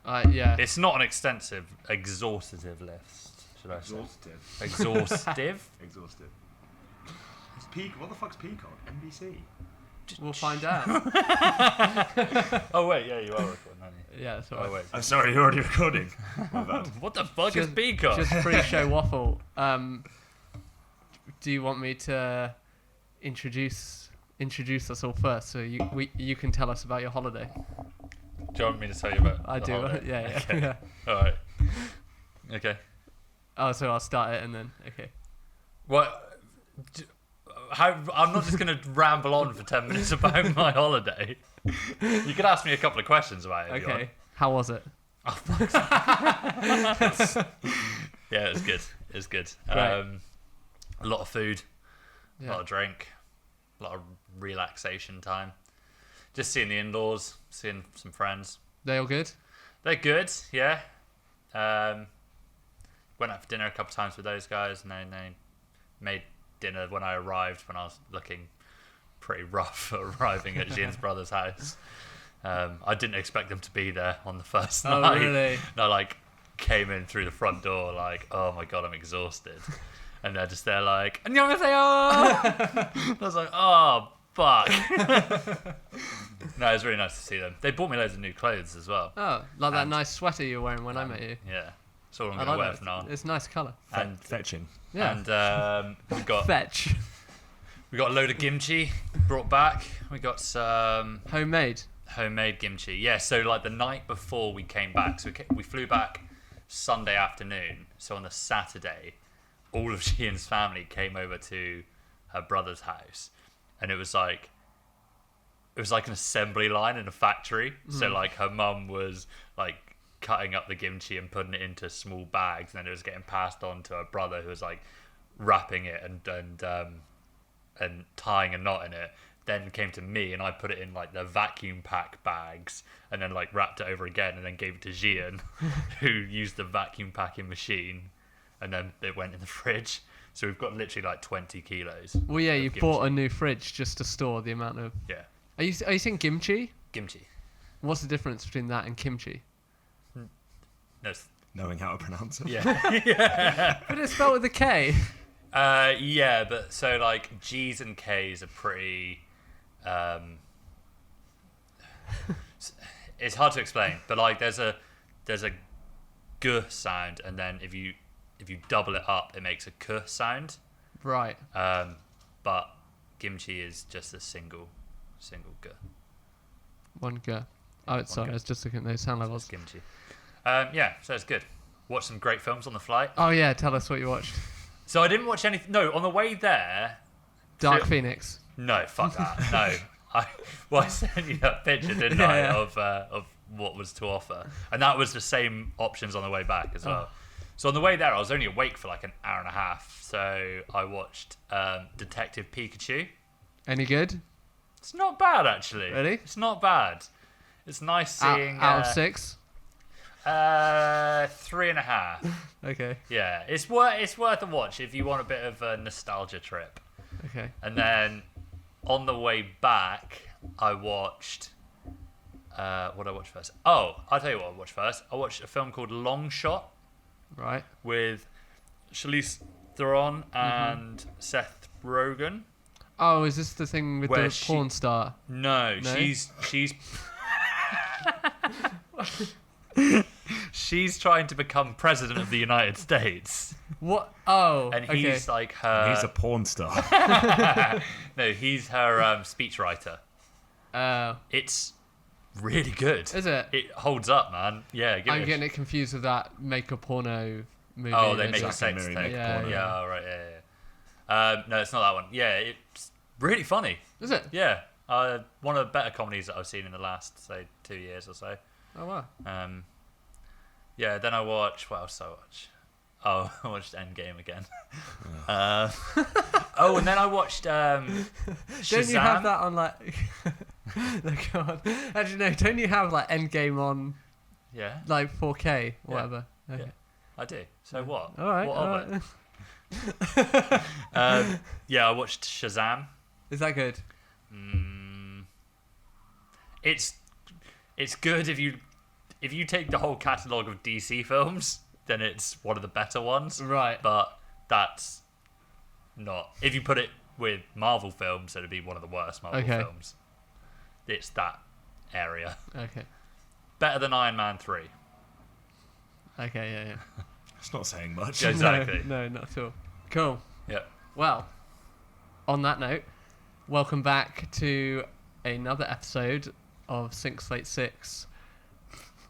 Yeah. It's not an exhaustive list, should I say? Exhaustive? Exhaustive. What the fuck's Peacock? NBC? We'll find out. Oh, wait, yeah, you are recording, aren't you? Yeah, that's all right. Oh, wait. I'm sorry, you're already recording. My bad. What the fuck is Peacock? Just pre-show waffle. Do you want me to introduce us all first, so you can tell us about your holiday? Do you want me to tell you about I the do. holiday? Yeah. Okay. Yeah. All right. Okay. Oh, so I'll start it and then okay. What? I'm not just going to ramble on for 10 minutes about my holiday. You could ask me a couple of questions about it. If you want. How was it? Oh, fuck. Yeah, it was good. It was good. Right. A lot of food, a Yeah. lot of drink, a lot of relaxation time. Just seeing the in-laws, seeing some friends. They all good? They're good, yeah. Went out for dinner a couple of times with those guys, and they made dinner when I arrived, when I was looking pretty rough arriving at Jean's brother's house. I didn't expect them to be there on the first night. Oh, really? And I came in through the front door oh my god, I'm exhausted. And they're just there 안녕하세요. I was like, oh fuck. No, it was really nice to see them. They bought me loads of new clothes as well. Oh, like that nice sweater you were wearing when I met you. Yeah, that's all I'm I going to wear that. from now on. It's a nice colour. And Fetching. Yeah. And we got Fetch. a load of kimchi brought back. We got some Homemade. homemade kimchi. Yeah, so the night before we came back, so we flew back Sunday afternoon. So on the Saturday, all of Sheehan's family came over to her brother's house, and it was like an assembly line in a factory. So her mum was cutting up the kimchi and putting it into small bags, and then it was getting passed on to her brother, who was wrapping it and tying a knot in it. Then came to me, and I put it in the vacuum pack bags, and then wrapped it over again, and then gave it to Gian, who used the vacuum packing machine, and then it went in the fridge. So we've got literally 20 kilos. Well, yeah, you kimchi. bought a new fridge just to store the amount of. Yeah, Are you saying kimchi? kimchi. What's the difference between that and kimchi? No, Knowing how to pronounce it. yeah. But it's spelled with a K. Yeah, but so G's and K's are pretty. It's hard to explain, but there's a g sound, and then if you double it up, it makes a k sound. Right. But kimchi is just a single g. One G. Oh, sorry, I was just looking at those sound levels. Kimchi. Yeah, so it's good. Watched some great films on the flight. Oh yeah, tell us what you watched. So I didn't watch anything. No, on the way there. Dark Phoenix. No, fuck that. No. I sent you that picture, didn't Yeah, I, yeah. of what was to offer. And that was the same options on the way back as well. So on the way there, I was only awake for an hour and a half. So I watched Detective Pikachu. Any good? It's not bad, actually. Really? It's not bad. It's nice seeing... Out of 6? 3.5. Okay. Yeah, it's worth a watch if you want a bit of a nostalgia trip. Okay. And then on the way back, I watched. What did I watch first? Oh, I'll tell you what I watched first. I watched a film called Long Shot Right. with Charlize Theron and Seth Rogen. Oh, is this the thing with Where the porn star? No, No? she's she's trying to become president of the United States, What? Oh, and okay. he's her. He's a porn star. No, he's her speechwriter. It's really good. Is it? It holds up, man. Yeah, give I'm it a getting it confused with that make a porno movie. Oh, they that's make a like- sex Mary tape. make Yeah, porno. Yeah, all right, yeah. No, it's not that one. Yeah, it's really funny. Is it? Yeah, one of the better comedies that I've seen in the last, say, 2 years or so. Oh wow. Yeah, then I watched... What else did I watch? Oh, I watched Endgame again. Oh, and then I watched Shazam. Don't you have that on No, go on. Actually, no. Don't you have Endgame on Yeah, 4K or whatever? Okay. yeah, I do. So what? All right. What all of right. it? Yeah, I watched Shazam. Is that good? It's good if you if you take the whole catalogue of DC films, then it's one of the better ones. Right. But that's not. If you put it with Marvel films, it'd be one of the worst Marvel films. It's that area. Okay. Better than Iron Man 3. Okay, yeah. It's not saying much. Yeah, exactly. No, not at all. Cool. Yeah. Well, on that note, welcome back to another episode of Slate Six.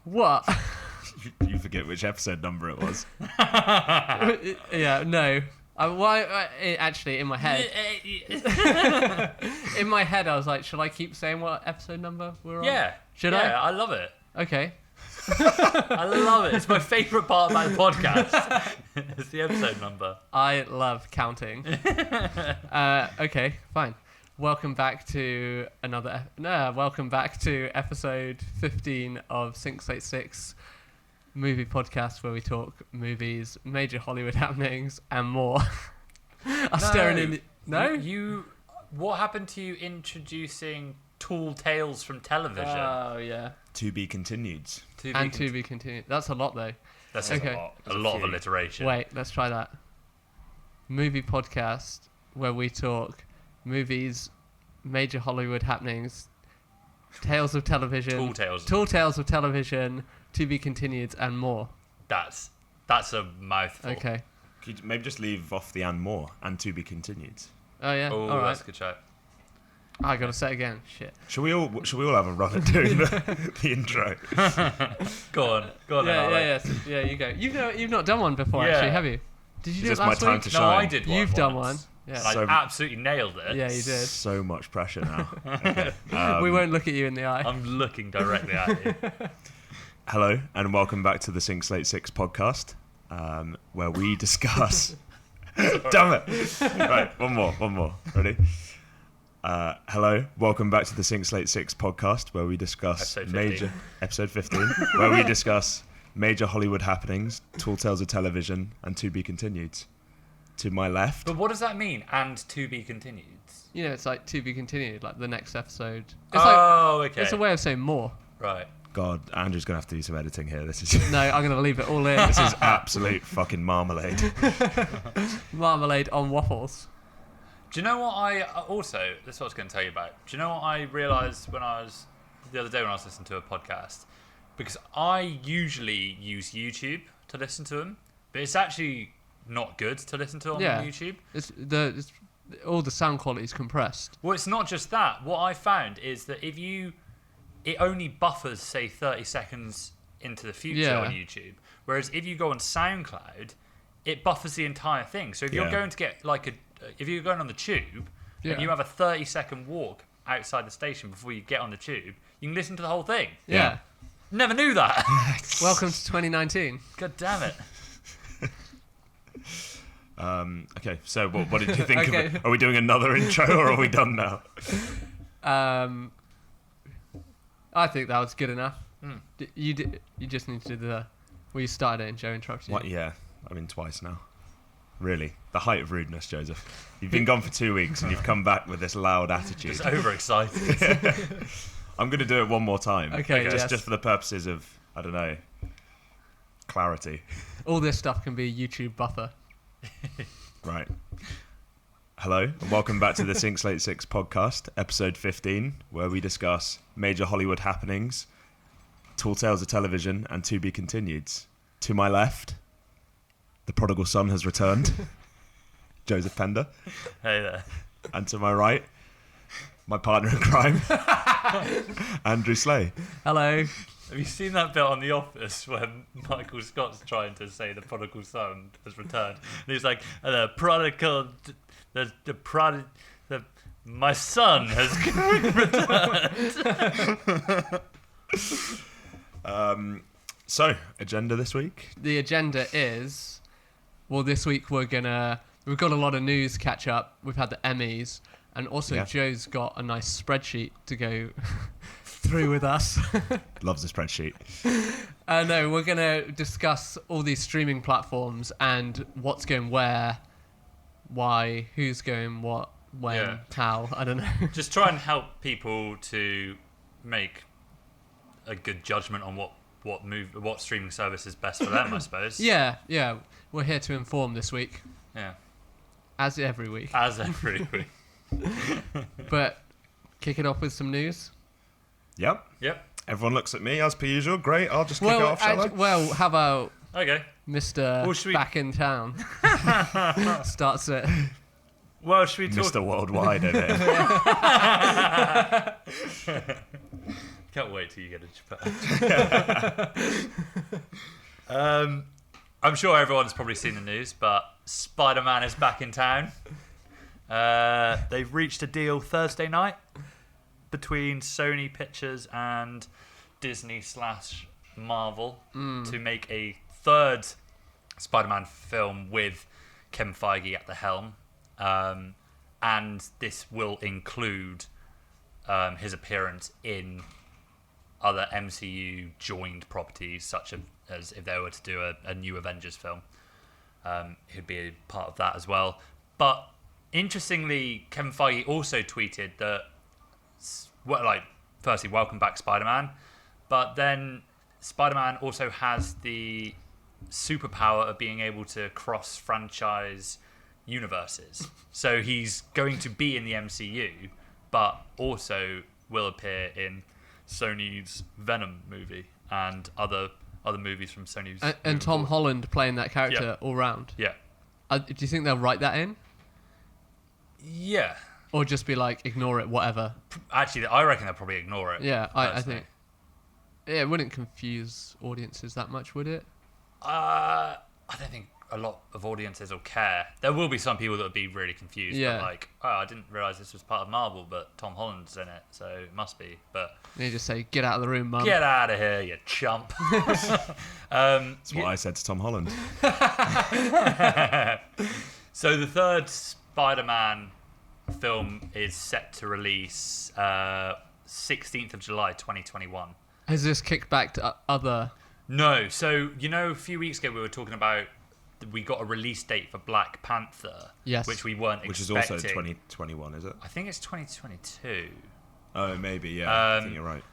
What? You forget which episode number it was. Yeah, no. Actually, in my head, I was like, should I keep saying what episode number we're on? Yeah. Should I? I love it. Okay. I love it. It's my favourite part about the podcast. It's the episode number. I love counting. Okay, fine. Welcome back to episode 15 of Slate Six, movie podcast where we talk movies, major Hollywood happenings, and more. Staring in the... No? What happened to you introducing tall tales from television? Oh, yeah. To be continued. To be continued. That's a lot, though. That's Okay. a lot of alliteration. Wait, let's try that. Movie podcast where we talk movies, major Hollywood happenings, tales of television, tall tales of television, to be continued, and more. That's a mouthful. Okay. Could you maybe just leave off the and more and to be continued? Oh yeah. Oh, all right. that's a good show. I gotta say it again. Shit. Should we all have a run at doing the intro? Go on. Yeah. You go. You've not done one before, Yeah. actually, have you? Did you do Is it this my last time week? to No, shine? I did one. You've done one. once. Yeah. And I So- absolutely nailed it. Yeah, you did. So much pressure now. Okay. We won't look at you in the eye. I'm looking directly at you. Hello and welcome back to the Slate Six podcast, where we discuss. Damn it! Right, one more. Ready? Hello, welcome back to the Slate Six podcast, where we discuss episode 15, where we discuss major Hollywood happenings, tall tales of television, and to be continued. To my left, But what does that mean? And to be continued. You know, it's like to be continued, like the next episode. It's Okay. It's a way of saying more. Right. God, Andrew's gonna have to do some editing here. This is No, I'm gonna leave it all in. this is absolute fucking marmalade. Marmalade on waffles. Do you know what I also? This is what I was going to tell you about. Do you know what I realised the other day when I was listening to a podcast? Because I usually use YouTube to listen to them, but it's actually not good to listen to on YouTube. It's all the sound quality is compressed. Well, it's not just that. What I found is that it only buffers, say, 30 seconds into the future on YouTube. Whereas if you go on SoundCloud, it buffers the entire thing. So if you're going to get if you're going on the tube and you have a 30-second walk outside the station before you get on the tube, you can listen to the whole thing. Yeah. Never knew that. Welcome to 2019. God damn it. Okay, so what did you think of it? Are we doing another intro or are we done now? I think that was good enough. You just need to do you started it and Joe interrupted you. What? Yeah, I mean twice now. Really, the height of rudeness, Joseph. You've been gone for 2 weeks and you've come back with this loud attitude. Just overexcited. I'm going to do it one more time. Okay, just for the purposes of, I don't know, clarity. All this stuff can be a YouTube buffer. Right. Hello, and welcome back to the Slate Six podcast, episode 15, where we discuss major Hollywood happenings, tall tales of television, and to be continued. To my left, the prodigal son has returned, Joseph Pender. Hey there. And to my right, my partner in crime, Andrew Slay. Hello. Have you seen that bit on The Office when Michael Scott's trying to say the prodigal son has returned? And he's like, my son has returned. So, agenda this week? The agenda is, this week we've got a lot of news catch up. We've had the Emmys, and also Joe's got a nice spreadsheet to go through with us. Loves the spreadsheet. No, we're going to discuss all these streaming platforms and what's going where, why, who's going what, when, how, I don't know. Just try and help people to make a good judgment on what what streaming service is best for them, I suppose. Yeah. We're here to inform this week. Yeah. As every week. But kick it off with some news. Yep. Everyone looks at me as per usual. Great. I'll just kick it off, shall I? Well, how about Mr. Back in Town starts it. Well, should we talk... Mr. Worldwide, isn't it? Can't wait till you get a Japan. I'm sure everyone's probably seen the news, but Spider-Man is back in town. They've reached a deal Thursday night between Sony Pictures and Disney/Marvel to make a third Spider-Man film with Kevin Feige at the helm. And this will include his appearance in other MCU joined properties, such as if they were to do a new Avengers film, he'd be a part of that as well. But interestingly, Kevin Feige also tweeted that, firstly, welcome back Spider-Man, but then Spider-Man also has the superpower of being able to cross-franchise universes. So he's going to be in the MCU, but also will appear in Sony's Venom movie and other movies from Sony's. And Tom Holland playing that character all round. Yeah. Do you think they'll write that in? Yeah. Or just be like, ignore it, whatever? Actually, I reckon they'll probably ignore it. Yeah, I think. It wouldn't confuse audiences that much, would it? I don't think a lot of audiences will care. There will be some people that will be really confused. Yeah. But like, oh, I didn't realise this was part of Marvel, but Tom Holland's in it, so it must be. But you just say, get out of the room, Mum. Get out of here, you chump. That's what I said to Tom Holland. So the third Spider-Man film is set to release 16th of July 2021. Has this kicked back to other... No. So, a few weeks ago we were talking about we got a release date for Black Panther, yes, which we weren't which expecting. Which is also 2021, is it? I think it's 2022. Oh, maybe, yeah. I think you're right.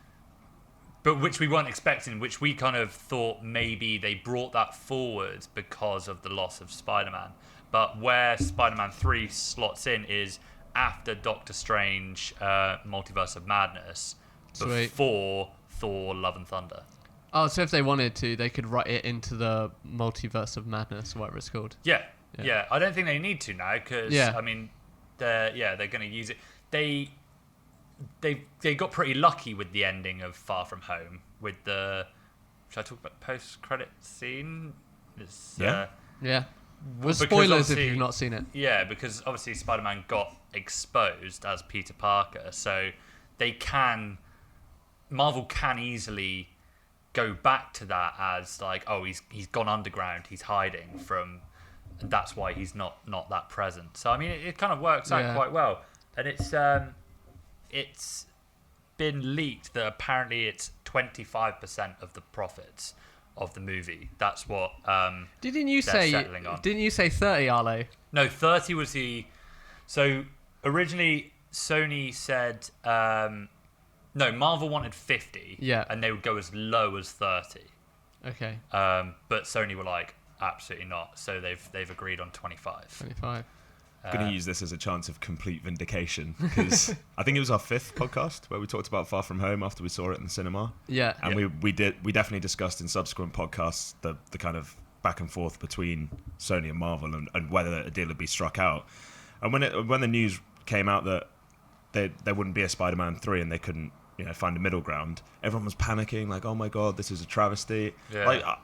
But which we weren't expecting, which we kind of thought maybe they brought that forward because of the loss of Spider-Man. But where Spider-Man 3 slots in is after Doctor Strange Multiverse of Madness, before Thor Love and Thunder. Oh, so if they wanted to, they could write it into the Multiverse of Madness, whatever it's called. Yeah. I don't think they need to now because I mean, they're going to use it. They got pretty lucky with the ending of Far From Home with the. Should I talk about post-credit scene? Yeah. Well, spoilers if you've not seen it. Yeah, because obviously Spider-Man got exposed as Peter Parker, so Marvel can easily go back to that as like, oh, he's gone underground, he's hiding from, and that's why he's not that present. So I mean, it kind of works out quite well, and it's been leaked that apparently it's 25% of the profits of the movie. That's what Didn't you say 30, Arlo? No, 30 was the. So originally Sony said no, Marvel wanted 50. Yeah. And they would go as low as 30. Okay. But Sony were like, absolutely not. So they've agreed on 25. 25. I'm going to use this as a chance of complete vindication because I think it was our 5th podcast where we talked about Far From Home after we saw it in the cinema. Yeah. And we definitely discussed in subsequent podcasts the kind of back and forth between Sony and Marvel and whether a deal would be struck out. And when the news came out that there wouldn't be a Spider-Man 3 and they couldn't find a middle ground, everyone was panicking like, oh my God, this is a travesty. Yeah.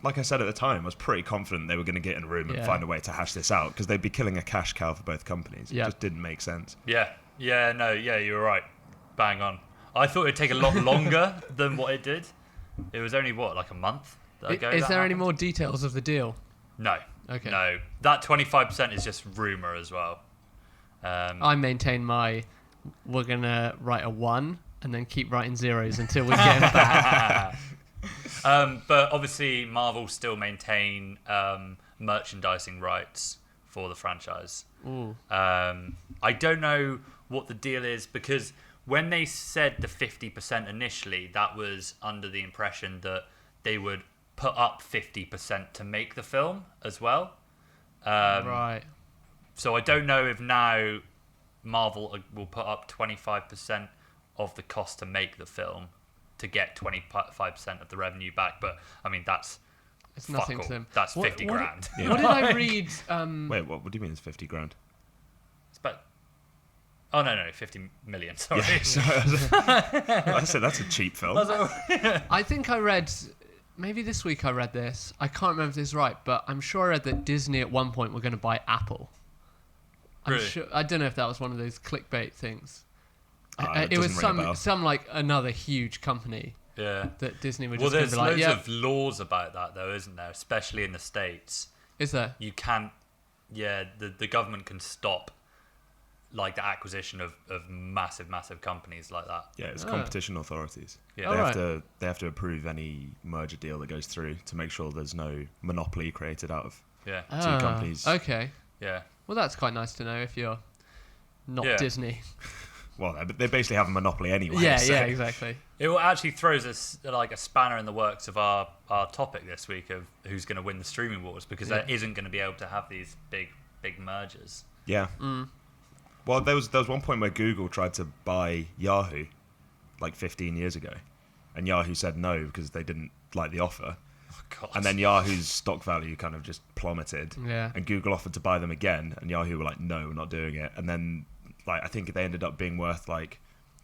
Like I said at the time, I was pretty confident they were going to get in a room and find a way to hash this out because they'd be killing a cash cow for both companies. It just didn't make sense. You were right. Bang on. I thought it'd take a lot longer than what it did. It was only, like a month ago? Is there any more details of the deal? No. Okay. No. That 25% is just rumour as well. I maintain we're going to write a 1 and then keep writing zeros until we get them back. But obviously Marvel still maintain merchandising rights for the franchise. Ooh. I don't know what the deal is because when they said the 50% initially, that was under the impression that they would put up 50% to make the film as well. Right. So I don't know if now Marvel will put up 25% of the cost to make the film to get 25% of the revenue back. But I mean, it's nothing to them. That's 50 grand. What did I read? Wait, what do you mean it's 50 grand? It's about... Oh, no, 50 million, sorry. Yeah, I said that's a cheap film. I think I read... Maybe this week I read this. I can't remember if this is right, but I'm sure I read that Disney at one point were going to buy Apple. Really? I don't know if that was one of those clickbait things. It was some like another huge company. Yeah. That Disney were Well, just going to be like, there's loads of laws about that, though, isn't there? Especially in the States. Is there? You can't... Yeah, the government can stop like the acquisition of massive companies like that. Yeah, it's competition authorities. Yeah. They have to approve any merger deal that goes through to make sure there's no monopoly created out of two companies. Okay. Yeah. Well, that's quite nice to know if you're not Disney. Well, they basically have a monopoly anyway. Yeah, so. yeah, exactly. It actually throws us like a spanner in the works of our topic this week of who's going to win the streaming wars, because there isn't going to be able to have these big mergers. Yeah. Mm. Well, there was one point where Google tried to buy Yahoo, like 15 years ago, and Yahoo said no because they didn't like the offer. Oh, God. And then Yahoo's stock value kind of just plummeted. Yeah. And Google offered to buy them again, and Yahoo were like, no, we're not doing it. And then, like, I think they ended up being worth like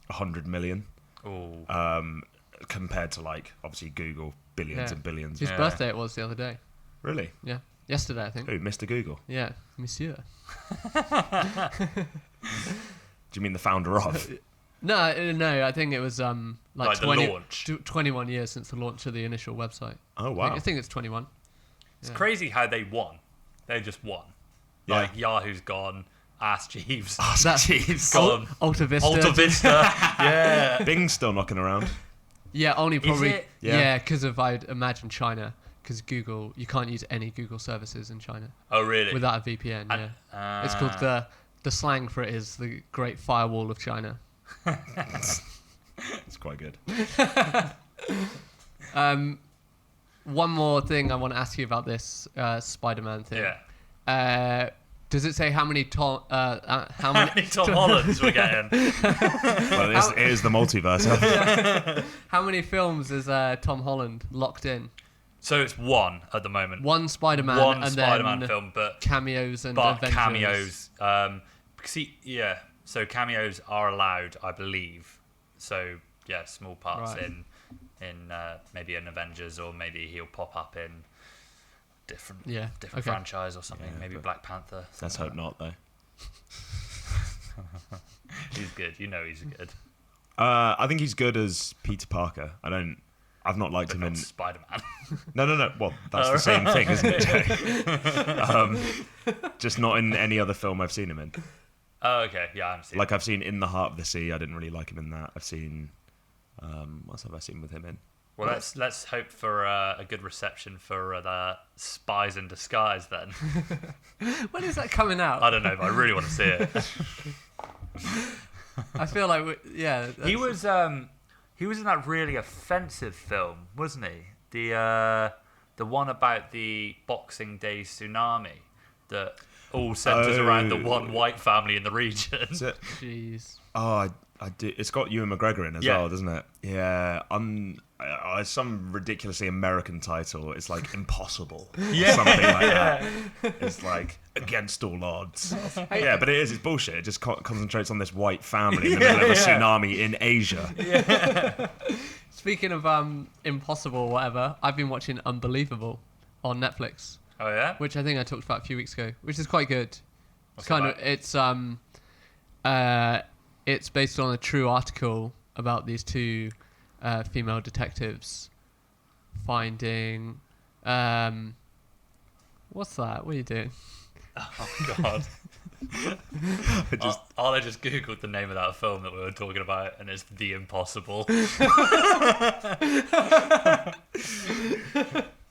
100 million. Oh. Compared to like obviously Google billions and billions. His birthday it was the other day. Really? Yeah. Yesterday, I think. Who, Mr. Google? Yeah, Monsieur. Do you mean the founder of? No, I think it was like 20, the launch. 21 years since the launch of the initial website. Oh, wow. I think it's 21. It's crazy how they won. They just won. Yeah. Like Yahoo's gone, Ask Jeeves. Ask Jeeves. Gone. Alta Vista. Alta Vista. Yeah. Bing's still knocking around. Yeah, only probably. Is it? Yeah, because of, I'd imagine, China. Because Google, you can't use any Google services in China. Oh, really? Without a VPN, yeah. It's called the slang for it is the Great Firewall of China. It's quite good. One more thing I want to ask you about this Spider-Man thing. Yeah. Does it say how many Tom Hollands we're getting? Well, it is the multiverse. How many films is Tom Holland locked in? So it's one at the moment. One Spider-Man, One and Spider-Man then film, but cameos and Avengers. cameos. So cameos are allowed, I believe. So yeah, small parts in maybe an Avengers, or maybe he'll pop up in different franchise or something. Yeah, maybe Black Panther. Let's hope not, though. He's good. You know he's good. I think he's good as Peter Parker. I've not liked him in Spider-Man. No. Well, that's the same thing, isn't it, Jay? Just not in any other film I've seen him in. Oh, okay. Yeah, I haven't seen. Like I've seen In the Heart of the Sea. I didn't really like him in that. I've seen. What else have I seen with him in? Well, let's hope for a good reception for the Spies in Disguise then. When is that coming out? I don't know, but I really want to see it. I feel like he was in that really offensive film, wasn't he? The one about the Boxing Day tsunami that all centers around the one white family in the region. Jeez. Oh, I do. It's got Ewan McGregor in as well, doesn't it? Yeah. It's some ridiculously American title. It's like Impossible. Yeah. Something like that. It's like Against All Odds. Yeah, but it is. It's bullshit. It just concentrates on this white family in the middle of a tsunami in Asia. Yeah. Speaking of impossible or whatever, I've been watching Unbelievable on Netflix. Oh yeah? Which I think I talked about a few weeks ago, which is quite good. It's based on a true article about these two female detectives finding what's that? What are you doing? Oh God. I just googled the name of that film that we were talking about, and it's The Impossible.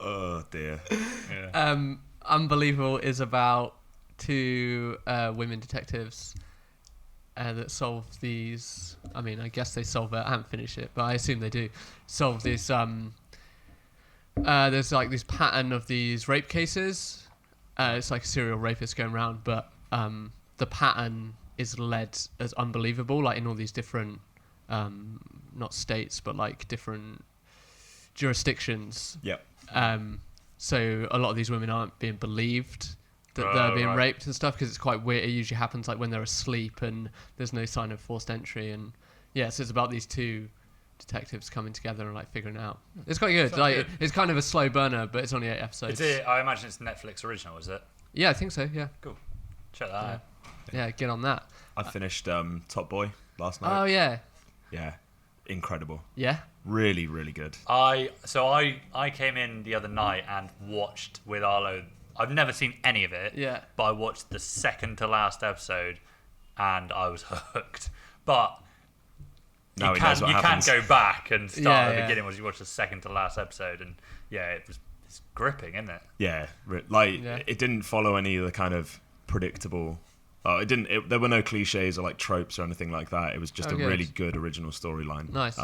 Oh dear. Unbelievable is about two women detectives that solve these. I mean, I guess they solve it. I haven't finished it, but I assume they do solve this. There's like this pattern of these rape cases. It's like a serial rapist going around, but the pattern is led as unbelievable, like in all these different, not states, but like different jurisdictions. Yep. So a lot of these women aren't being believed that they're being raped and stuff, because it's quite weird. It usually happens like when they're asleep and there's no sign of forced entry. And yeah, so it's about these two detectives coming together and like figuring it out. It's quite good. Like good. It's kind of a slow burner, but it's only 8 episodes. Is it? I imagine it's Netflix original, is it? Yeah, I think so. Yeah. Cool. Check that out. Yeah, get on that. I finished Top Boy last night. Oh yeah. Yeah, incredible. Yeah. Really, really good. I came in the other night and watched with Arlo. I've never seen any of it. Yeah. But I watched the second to last episode, and I was hooked. But Now you he knows what can't happens. go back and start at the Yeah. beginning once you watch the second to last episode, and yeah, it's gripping, isn't it? Yeah, Yeah. it didn't follow any of the kind of predictable. There were no cliches or like tropes or anything like that. It was just a good. really good original storyline. Nice.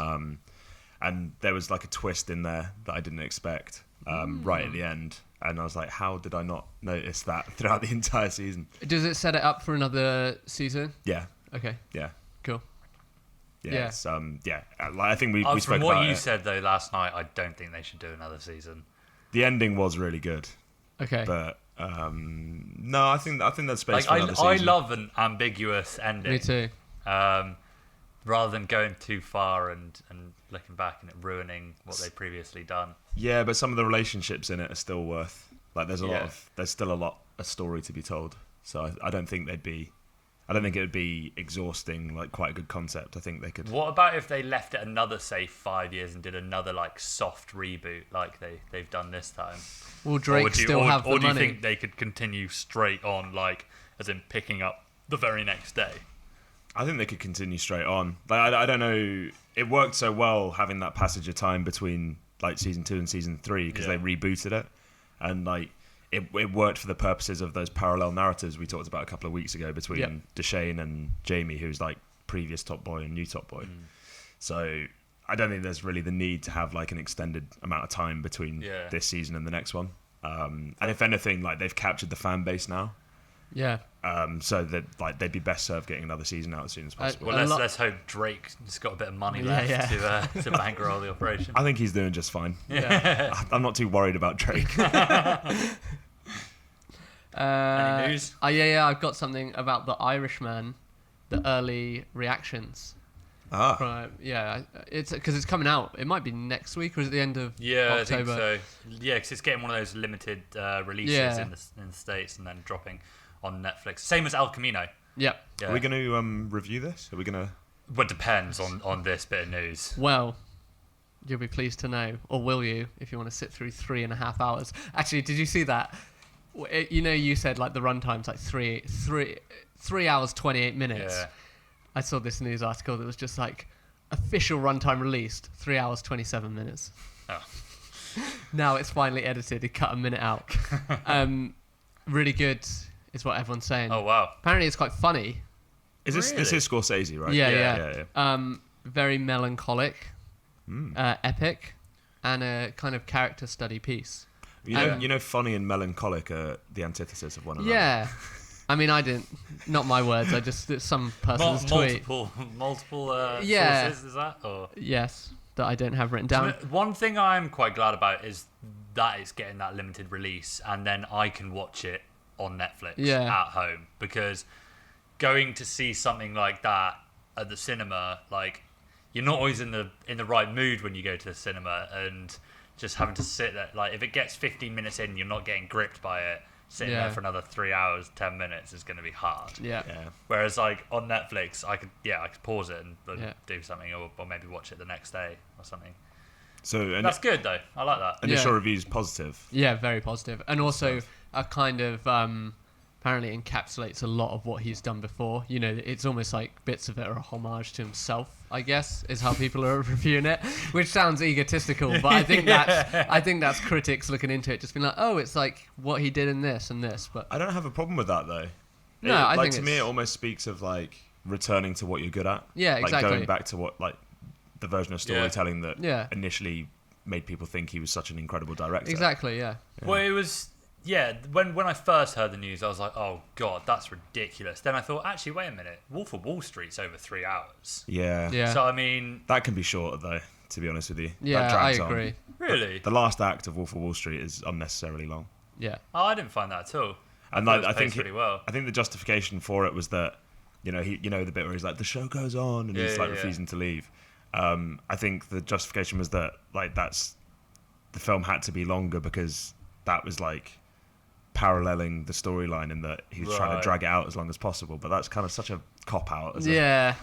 And there was like a twist in there that I didn't expect right at the end, and I was like, how did I not notice that throughout the entire season? Does it set it up for another season? Yeah, Okay. yeah. Cool. Yeah, Yeah. It's, like, I think we spoke From about what you it. said though last night, I don't think they should do another season. The ending was really good, Okay. but no, I think there's space Like for another season. I love an ambiguous ending. Me too. Rather than going too far and looking back and it ruining what they'd previously done. Yeah, but some of the relationships in it are still worth. Like, there's Yeah. there's still a story to be told. So I don't think it would be exhausting. Like, quite a good concept. I think they could. What about if they left it another, say, 5 years and did another like soft reboot like they've done this time? Will Drake still have the or do you money? think they could continue straight on, like as in picking up the very next day? I think they could continue straight on. Like, I don't know. It worked so well having that passage of time between like season 2 and season 3 because they rebooted it, and like it worked for the purposes of those parallel narratives we talked about a couple of weeks ago between Deshane and Jamie, who's like previous Top Boy and new Top Boy. So I don't think there's really the need to have like an extended amount of time between this season and the next one. And if anything, like they've captured the fan base now. Yeah. So that like they'd be best served getting another season out as soon as possible. Well, let's hope Drake's got a bit of money left to bankroll the operation. I think he's doing just fine. Yeah. I'm not too worried about Drake. Any news? Yeah. I've got something about the Irishman, the early reactions. It's because it's coming out. It might be next week, or is it the end of October? I think so. Yeah, because it's getting one of those limited releases in the States and then dropping on Netflix. Same as El Camino. Yep. Are we going to review this? Are we going to? Well, it depends on this bit of news. Well, you'll be pleased to know, or will you, if you want to sit through 3.5 hours. Actually, did you see that? You said like the runtime's like 3 hours 28 minutes. Yeah. I saw this news article that was just like official runtime released 3 hours 27 minutes. Oh. Now it's finally edited. It cut a minute out. Really good is what everyone's saying. Oh wow! Apparently it's quite funny. This is Scorsese, right? Yeah. Very melancholic, epic, and a kind of character study piece. Funny and melancholic are the antithesis of one another. Yeah. I mean, I didn't. Not my words. It's some person's tweet. Multiple sources, is that? Or? Yes, that I don't have written down. One thing I'm quite glad about is that it's getting that limited release, and then I can watch it on Netflix at home, because going to see something like that at the cinema, like you're not always in the right mood when you go to the cinema, and just having to sit there, like if it gets 15 minutes in, you're not getting gripped by it. Sitting there for another 3 hours, 10 minutes is going to be hard. Yeah. Whereas like on Netflix, I could pause it and do something, or maybe watch it the next day or something. So that's good though. I like that. Initial reviews positive. Yeah, very positive, and also a kind of apparently encapsulates a lot of what he's done before. It's almost like bits of it are a homage to himself, I guess, is how people are reviewing it, which sounds egotistical, but I think that's critics looking into it, just being like, oh, it's like what he did in this and this. But I don't have a problem with that though. No, I think to me it almost speaks of like returning to what you're good at. Yeah, like exactly. Going back to what the version of storytelling that initially made people think he was such an incredible director. Exactly. Yeah. Well, it was. Yeah, when I first heard the news, I was like, oh, God, that's ridiculous. Then I thought, actually, wait a minute. Wolf of Wall Street's over 3 hours. Yeah. So, I mean... That can be shorter, though, to be honest with you. Yeah, that drags I agree. On. Really? The last act of Wolf of Wall Street is unnecessarily long. Yeah. Oh, I didn't find that at all. And I think pretty well. I think the justification for it was that, the bit where he's like, the show goes on, and he's refusing to leave. I think the justification was that, the film had to be longer because that was, paralleling the storyline in that he was trying to drag it out as long as possible, but that's kind of such a cop-out. Yeah,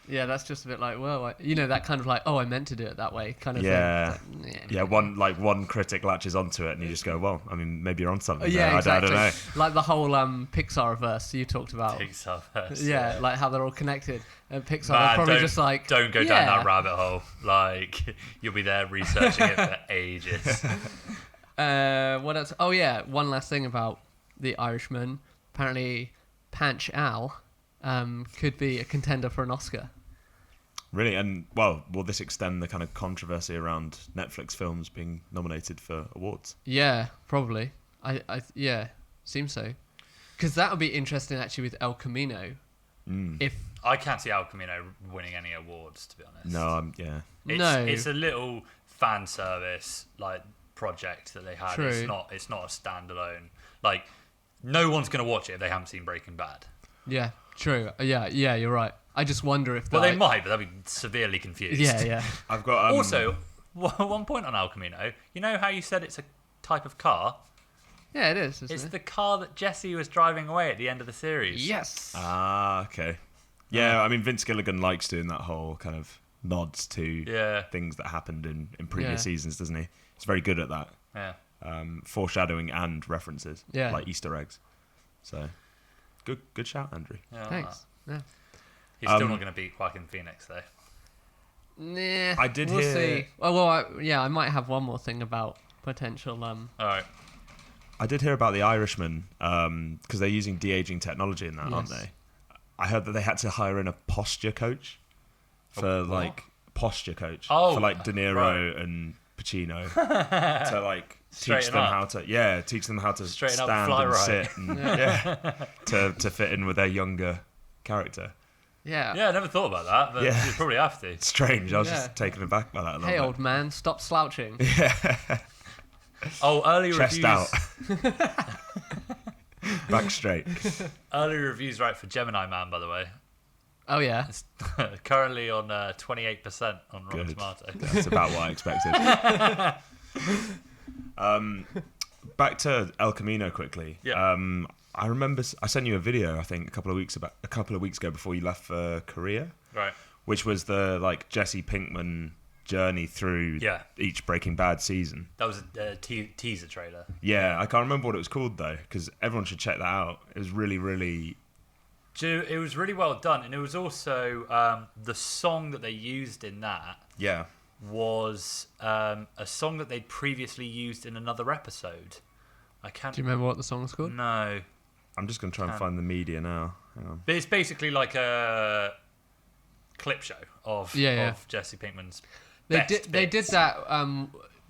that's just a bit that kind of I meant to do it that way kind of thing. Yeah, one critic latches onto it and you just go, well, I mean, maybe you're on something there. Yeah, exactly. I don't know. Like the whole Pixar-verse you talked about. Pixar-verse. Yeah, like how they're all connected. And Pixar are probably just Don't go down that rabbit hole. You'll be there researching it for ages. What else? Oh yeah, one last thing about The Irishman. Apparently, Panch Al could be a contender for an Oscar. Really? And, well, will this extend the kind of controversy around Netflix films being nominated for awards? Yeah, probably. I seems so. Because that would be interesting, actually, with El Camino. If I can't see Al Camino winning any awards, to be honest. No, It's a little fan service, project that they had. True. It's not a standalone. No one's going to watch it if they haven't seen Breaking Bad. Yeah, true. Yeah, you're right. I just wonder if they might, but they'll be severely confused. Yeah. I've got Also, one point on El Camino. You know how you said it's a type of car? Yeah, it is. It's the car that Jesse was driving away at the end of the series. Yes. Ah, okay. Yeah, I mean, Vince Gilligan likes doing that whole kind of nods to things that happened in previous seasons, doesn't he? He's very good at that. Yeah. Foreshadowing and references. Yeah. Like Easter eggs. So, good shout, Andrew. Yeah, thanks. Yeah. He's still not going to beat Joaquin Phoenix, though. Nah. I did we'll hear... see. I might have one more thing about potential... All right. I did hear about The Irishman, because they're using de-aging technology in that, aren't they? I heard that they had to hire in a posture coach for, posture coach for, De Niro and Pacino to, teach them how to straighten stand up, fly and right. sit and, to fit in with their younger character. Yeah. Yeah, I never thought about that, but you probably have to. It's strange. I was just taken aback by that a little bit. Hey, old man, stop slouching. Yeah. Early Chest reviews. out. Back straight. Early reviews, right, for Geminiman, by the way. Oh, yeah. It's currently on 28% on Rotten Tomatoes. That's about what I expected. Back to El Camino quickly. Yeah. I remember I sent you a video, I think, a couple of weeks ago before you left for Korea. Right. Which was the Jesse Pinkman journey through each Breaking Bad season. That was a teaser trailer. Yeah, I can't remember what it was called though, because everyone should check that out. It was really, really... It was really well done, and it was also the song that they used in that was a song that they'd previously used in another episode. I can't... Do you remember what the song's called? No. I'm just going to try and find the media now. Hang on. But it's basically like a clip show of Jesse Pinkman's They best did bits. that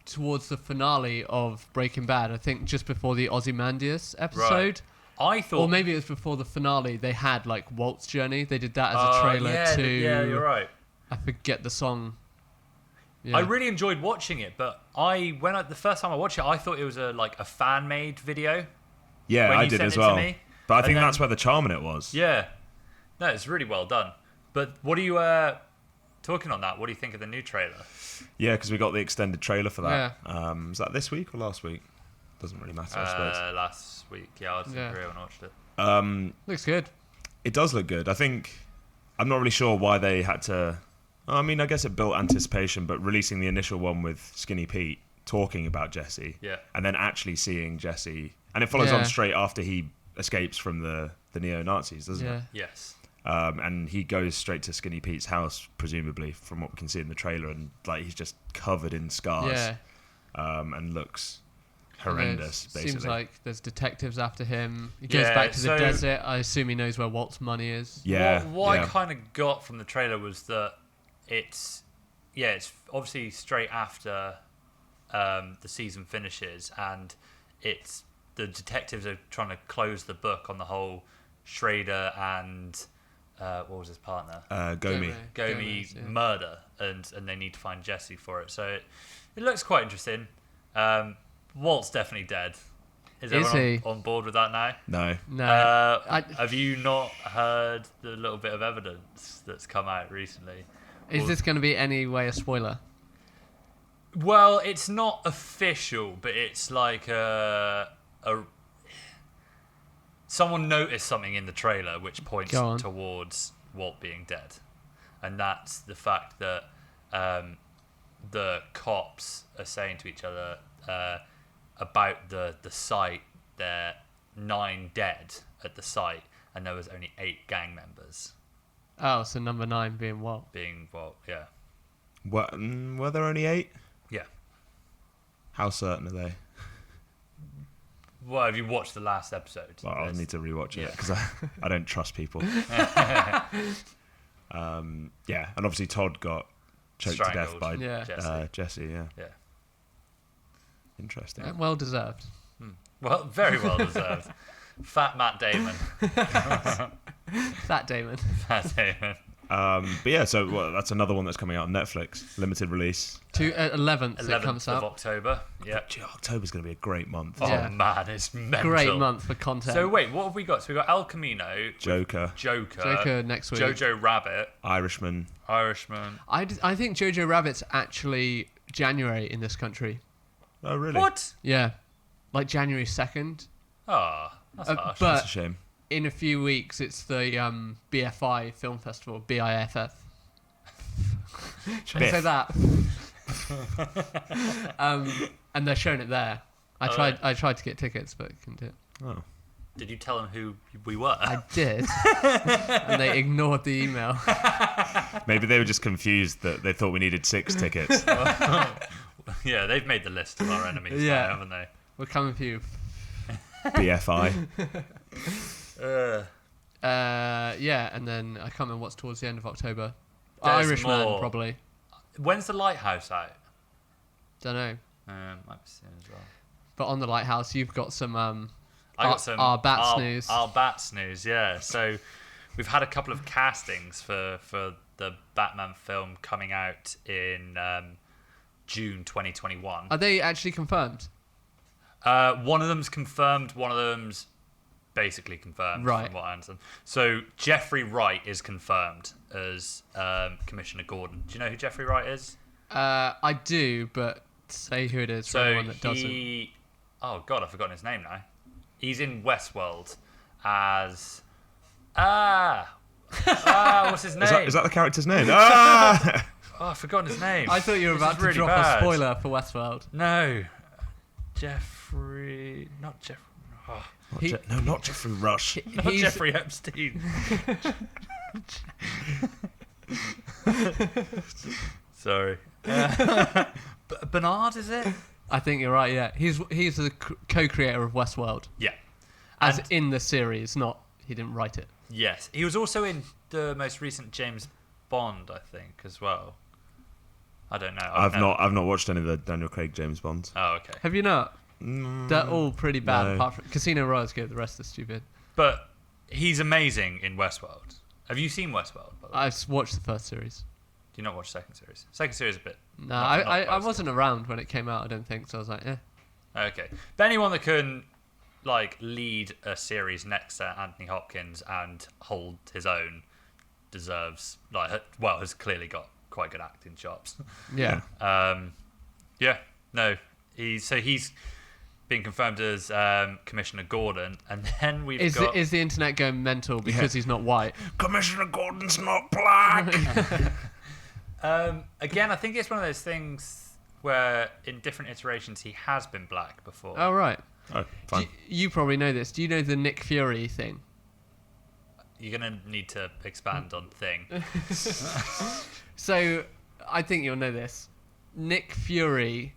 towards the finale of Breaking Bad, I think just before the Ozymandias episode. Right. I thought... Or maybe it was before the finale, they had Walt's Journey. They did that as a trailer to... Yeah, you're right. I forget the song. Yeah. I really enjoyed watching it, but the first time I watched it, I thought it was a fan-made video. Yeah, I did as well. But I think that's where the charm in it was. Yeah. No, it's really well done. But what are you... talking on that, what do you think of the new trailer? Yeah, because we got the extended trailer for that. Yeah. Was that this week or last week? Doesn't really matter, I suppose. Last week, I was in Korea when I watched it. Looks good. It does look good. I think... I'm not really sure why they had to... I mean, I guess it built anticipation, but releasing the initial one with Skinny Pete talking about Jesse, and then actually seeing Jesse... And it follows on straight after he escapes from the neo-Nazis, doesn't it? Yes. And he goes straight to Skinny Pete's house, presumably, from what we can see in the trailer, and he's just covered in scars, and looks horrendous. Basically, seems like there's detectives after him. He goes back to the desert. I assume he knows where Walt's money is. Yeah. What I kind of got from the trailer was that it's obviously straight after the season finishes, and it's the detectives are trying to close the book on the whole Schrader and what was his partner? Gomi murder, and they need to find Jesse for it. So it looks quite interesting. Walt's definitely dead. Is everyone on board with that now? No. Have you not heard the little bit of evidence that's come out recently? Is this going to be any way a spoiler? Well, it's not official, but it's like someone noticed something in the trailer which points towards Walt being dead, and that's the fact that the cops are saying to each other about the site. There are 9 dead at the site, and there was only 8 gang members. Oh, so number 9 being Walt. Yeah. What? Were there only 8? Yeah. How certain are they? Well, have you watched the last episode? Well, I'll need to rewatch it because I don't trust people. And obviously Todd got choked to death by Jesse. Yeah. Interesting. Well deserved. Well, very well deserved. Fat Matt Damon. Fat Damon. Fat Damon. But yeah, so that's another one that's coming out on Netflix, limited release. 11th it comes 11th of October. Yeah. October's going to be a great month. Oh man, it's mental. Great month for content. So wait, what have we got? So we got El Camino, Joker next week, Jojo Rabbit, Irishman. I think Jojo Rabbit's actually January in this country. Oh really? What? Yeah, like January 2nd. Oh, that's harsh. But that's a shame. In a few weeks, it's the BFI Film Festival, BIFF. Should I say that? And they're showing it there. I tried to get tickets, but couldn't do it. Oh. Did you tell them who we were? I did, and they ignored the email. Maybe they were just confused that they thought we needed 6 tickets. Yeah, they've made the list of our enemies now, haven't they? We're coming for you. BFI. And then I can't remember what's towards the end of October. There's Irishman, more. probably. When's The Lighthouse out? Don't know. Might be soon as well. But on The Lighthouse, you've got some I got some our Bats news. Our Bats news, yeah. So we've had a couple of castings for the Batman film coming out in June 2021. Are they actually confirmed? One of them's confirmed, one of them's basically confirmed, right. From what I understand. So Jeffrey Wright is confirmed as Commissioner Gordon. Do you know who Jeffrey Wright is? I do, but say who it is for anyone that doesn't. Oh God, I've forgotten his name now. He's in Westworld as what's his name? Is that the character's name? Ah! Oh, I've forgotten his name. I thought you were about to drop a spoiler for Westworld. No, Jeffrey, not Jeffrey. Oh. Not Jeffrey Rush. Not Jeffrey Epstein. Sorry. Bernard, is it? I think you're right, yeah. He's the co-creator of Westworld. Yeah. As in the series, not he didn't write it. Yes. He was also in the most recent James Bond, I think, as well. I don't know. I've not watched any of the Daniel Craig James Bonds. Oh, okay. Have you not? They're all pretty bad, apart from Casino Royale's good, the rest are stupid. But he's amazing in Westworld. Have you seen Westworld, by the way? I've watched the first series. Do you not watch the second series? Second series a bit... No, I wasn't around when it came out, I don't think, so I was like, Okay. But anyone that can, lead a series next to Anthony Hopkins and hold his own deserves, has clearly got quite good acting chops. Yeah. He's been confirmed as Commissioner Gordon, and then we've got... Is the internet going mental because he's not white? Commissioner Gordon's not black! Again, I think it's one of those things where in different iterations he has been black before. Oh, right. Oh, fine. You probably know this. Do you know the Nick Fury thing? You're going to need to expand on thing. So, I think you'll know this. Nick Fury...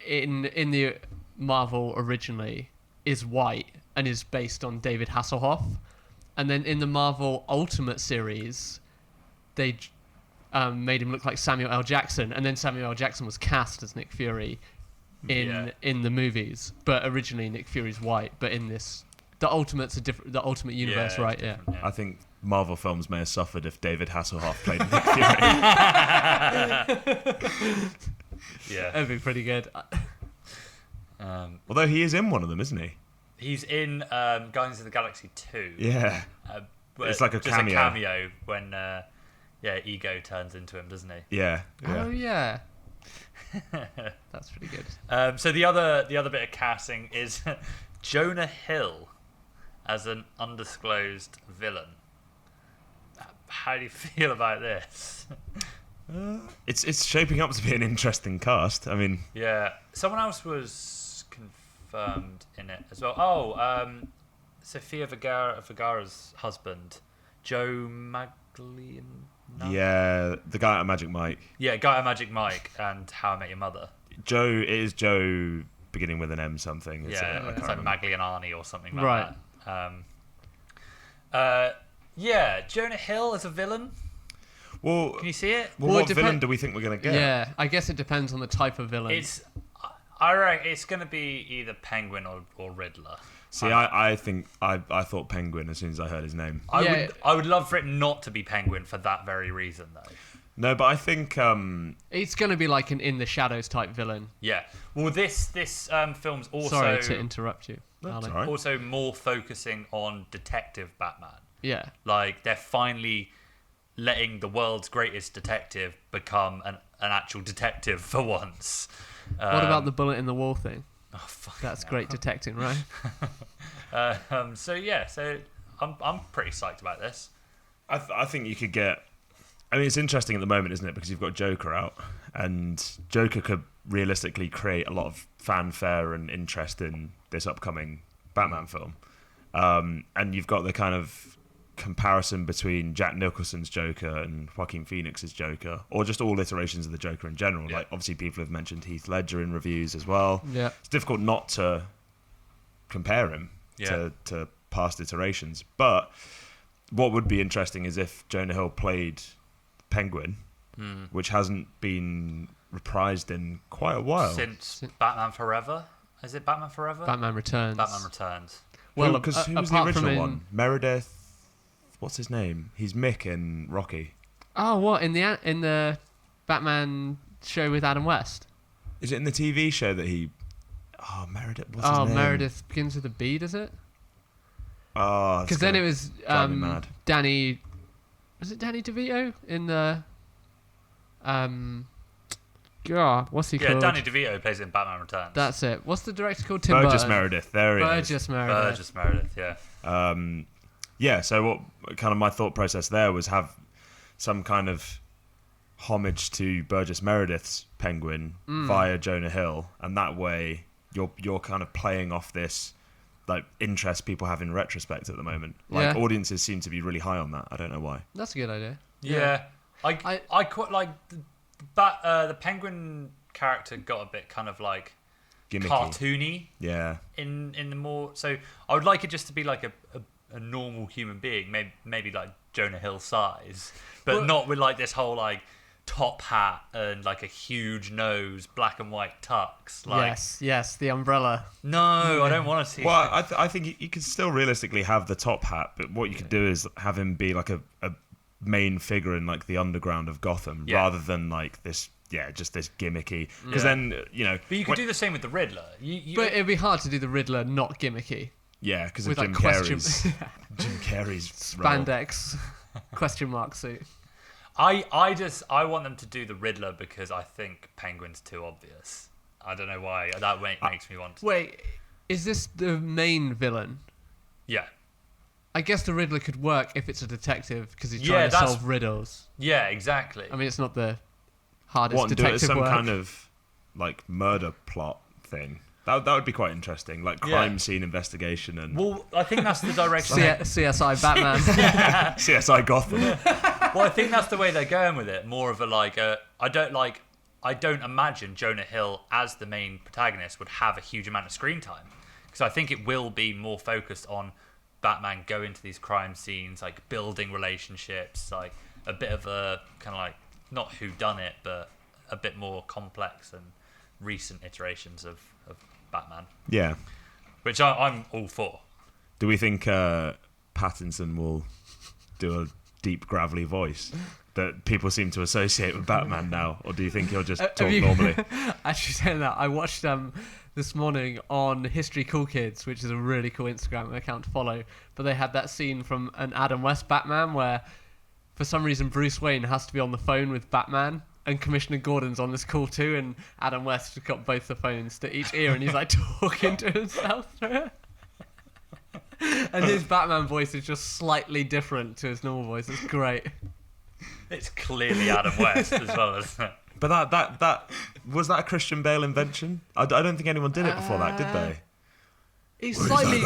In the Marvel originally is white and is based on David Hasselhoff. And then in the Marvel Ultimate series, they made him look like Samuel L. Jackson. And then Samuel L. Jackson was cast as Nick Fury in the movies. But originally Nick Fury's white. But in this, the Ultimate's a different, the Ultimate Universe, right? Yeah. I think Marvel films may have suffered if David Hasselhoff played Nick Fury. Yeah. That'd be pretty good. Although he is in one of them, isn't he? He's in Guardians of the Galaxy 2. Yeah. It's like a just cameo. a cameo when Ego turns into him, doesn't he? Yeah. Oh yeah. That's pretty good. So the other bit of casting is Jonah Hill as an undisclosed villain. How do you feel about this? It's shaping up to be an interesting cast. I mean, Yeah, someone else was confirmed in it as well. Oh, Sofia Vergara's husband, Joe Maglian. yeah, the guy at Magic Mike. Yeah, guy at Magic Mike and How I Met Your Mother. It is Joe beginning with an M something. It's I can't like remember. Maglianani or something like Right. that. Yeah, Jonah Hill as a villain. Well, Can you see it? well, Well, what villain do we think we're going to get? Yeah, I guess it depends on the type of villain. I reckon it's going to be either Penguin or Riddler. See, I think I thought Penguin as soon as I heard his name. Yeah. I would love for it not to be Penguin for that very reason, though. No, but I think It's going to be like an In the Shadows type villain. Yeah. Well, this film's also Sorry to interrupt you. That's Alan. all right. also more focusing on Detective Batman. Yeah. Like they're finally letting the world's greatest detective become an actual detective for once. What about the bullet in the wall thing? Oh, fuck That's no. great detecting, right? So I'm pretty psyched about this. I think you could get. I mean, it's interesting at the moment, isn't it? Because you've got Joker out, and Joker could realistically create a lot of fanfare and interest in this upcoming Batman film. And you've got the kind of comparison between Jack Nicholson's Joker and Joaquin Phoenix's Joker, or just all iterations of the Joker in general. Yeah. Like, obviously, people have mentioned Heath Ledger in reviews as well. Yeah. It's difficult not to compare him to past iterations. But what would be interesting is if Jonah Hill played Penguin, which hasn't been reprised in quite a while. Since Batman Forever. Is it Batman Forever? Batman Returns. Batman Returns. Well, because who was the original one? Meredith. What's his name? He's Mick in Rocky. Oh, what in the Batman show with Adam West? Is it in the TV show that he? Oh, Meredith. What's his name? Meredith begins with a B, does it? Oh, Because then it was drive me mad. Danny. Was it Danny DeVito in the? God, what's he Yeah, called? Danny DeVito plays in Batman Returns. That's it. What's the director called? Tim Burgess Burton. Meredith. There he is. Burgess Meredith. Burgess Meredith, yeah. Yeah. So what kind of my thought process there was have some kind of homage to Burgess Meredith's Penguin via Jonah Hill, and that way you're kind of playing off this like interest people have in retrospect at the moment. Like Yeah. audiences seem to be really high on that. I don't know why. That's a good idea. Yeah. I quite like the Penguin character got a bit kind of like Gimmicky. cartoony Yeah. in the more, so I would like it just to be like a normal human being, maybe like Jonah Hill size, but Well- not with like this whole like top hat and like a huge nose, black and white tux. Like, Yes, the umbrella. no, I don't want to see. Well, I think you could still realistically have the top hat, but what you could do is have him be like a main figure in like the underground of Gotham, Yeah. rather than like this, just this gimmicky. Because then, But you could do the same with the Riddler. But it'd be hard to do the Riddler not gimmicky. yeah, because of With Jim like question Carrey's role. spandex question mark suit. I want them to do the Riddler because I think Penguin's too obvious. I don't know why. That makes me want to. Wait, is this the main villain? Yeah. I guess the Riddler could work if it's a detective because he's Yeah, trying to that's- solve riddles. Yeah, exactly. I mean, it's not the hardest What, and do it as detective some work. kind of like murder plot thing. That would be quite interesting, like crime scene investigation and Well, I think that's the direction. CSI Batman. CSI Gotham. Well, I think that's the way they're going with it. More of a like I don't like I don't imagine Jonah Hill as the main protagonist would have a huge amount of screen time, because I think it will be more focused on Batman going to these crime scenes, like building relationships, like a bit of a kind of like not whodunit, but a bit more complex and recent iterations of Batman. Yeah. Which I'm all for. Do we think Pattinson will do a deep, gravelly voice that people seem to associate with Batman now? Or do you think he'll just talk normally? Actually, saying that, I watched this morning on History Cool Kids, which is a really cool Instagram account to follow. But they had that scene from an Adam West Batman where, for some reason, Bruce Wayne has to be on the phone with Batman. And Commissioner Gordon's on this call too, and Adam West has got both the phones to each ear, and he's like talking to himself through it. And his Batman voice is just slightly different to his normal voice. It's great. It's clearly Adam West as well, isn't it? But that was that a Christian Bale invention? I don't think anyone did it before that, did they? He's slightly,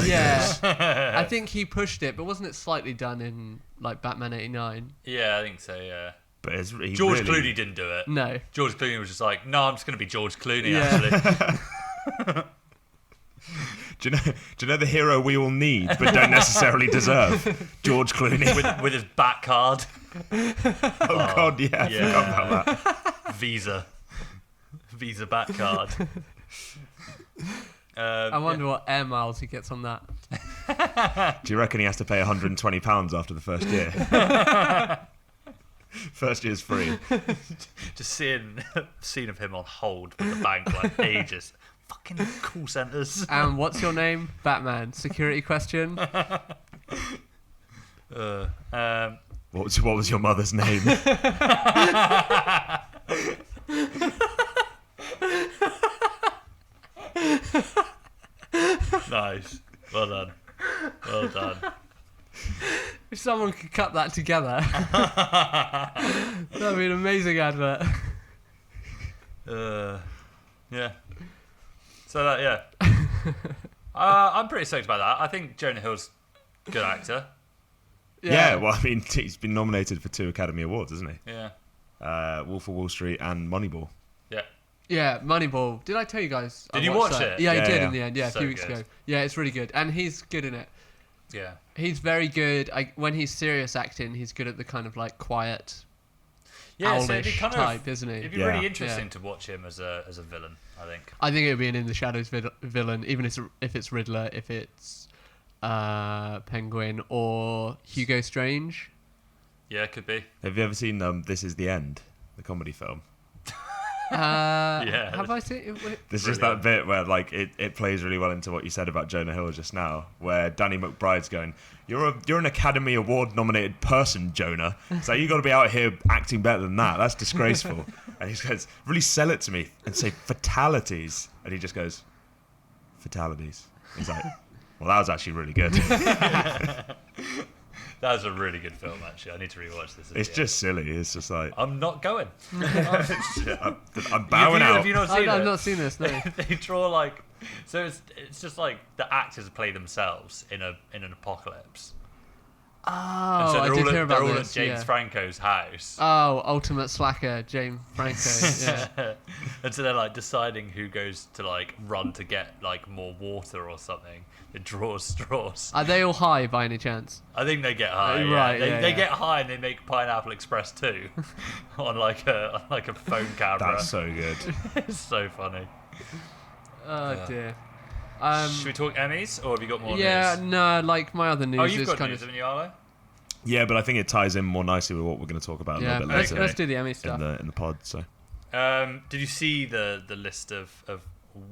yeah. I think he pushed it, but wasn't it slightly done in like Batman '89? Yeah, I think so. Yeah. But George Clooney didn't do it. No. George Clooney was just like, no, I'm just going to be George Clooney, Yeah. actually. Do you know the hero we all need but don't necessarily deserve? George Clooney. with his back card. Oh, God, yeah. I forgot about that. Visa back card. I wonder what air miles he gets on that. Do you reckon he has to pay £120 after the first year? First year's free. Just seeing scene of him on hold with the bank like ages. Fucking call centres. And what's your name? Batman. Security question. What was your mother's name? Nice. Well done. Well done. If someone could cut that together, that'd be an amazing advert. Yeah. So that, yeah. I'm pretty stoked about that. I think Jonah Hill's a good actor. Yeah, well, I mean, he's been nominated for 2 Academy Awards, hasn't he? Yeah. Wolf of Wall Street and Moneyball. Yeah. Yeah, Moneyball. Did I tell you guys? Did you watch it? Yeah, he did yeah. in the end. Yeah, So a few weeks good. ago. Yeah, it's really good. And he's good in it. Yeah. He's very good. When he's serious acting, he's good at the kind of like quiet, Yeah, so owlish it'd be kind type, of, isn't he? it'd be Yeah. really interesting Yeah. to watch him as a villain, I think. I think it would be an In the Shadows villain, even if it's Riddler, if it's Penguin, or Hugo Strange. Yeah, it could be. Have you ever seen This Is the End, the comedy film? Yeah. Have I seen it? There's just that bit where like it plays really well into what you said about Jonah Hill just now, where Danny McBride's going, You're an Academy Award nominated person, Jonah. So you got to be out here acting better than that. That's disgraceful. And he goes, really sell it to me and say fatalities. And he just goes, fatalities. He's like, well, that was actually really good. That was a really good film, actually. I need to rewatch this. It's just silly. It's just like, I'm not going. I'm bowing out. Have you not seen it? I've not seen this. No. They draw like, so it's just like the actors play themselves in an apocalypse. Oh, And so I they're did all hear at, about they're all this. at James Yeah. Franco's house. Oh, ultimate slacker, James Franco. Yeah. And so they're like deciding who goes to like run to get like more water or something. It draws straws. Are they all high by any chance? I think they get high. Right, Yeah. yeah, They yeah. get high and they make Pineapple Express 2 on like a phone camera. That's so good. It's so funny. Oh dear. Should we talk Emmys or have you got more Yeah, news? no, like my other news Oh, you've is got kind news, of. haven't you, Arlo? Yeah, but I think it ties in more nicely with what we're going to talk about a Yeah, little bit let's later do the Emmy stuff. in the pod. So Did you see the list of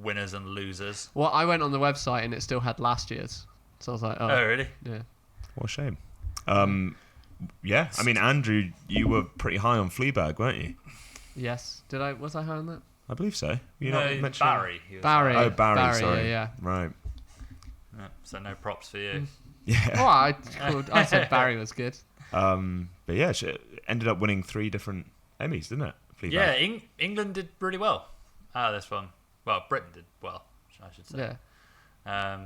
winners and losers? Well, I went on the website and it still had last year's, so I was like, Oh, really? yeah. what a shame. Yeah, I mean, Andrew, you were pretty high on Fleabag, weren't you? Yes. Was I high on that? I believe so. You No, not mentioned Barry. He was Barry. Oh, Barry. Sorry. Yeah. Right. Yeah, so no props for you. Yeah. Oh, I said Barry was good. But yeah, she ended up winning 3 different Emmys, didn't it? Fleabag. Yeah, England did really well out of this one. Well, Britain did well, I should say. Yeah.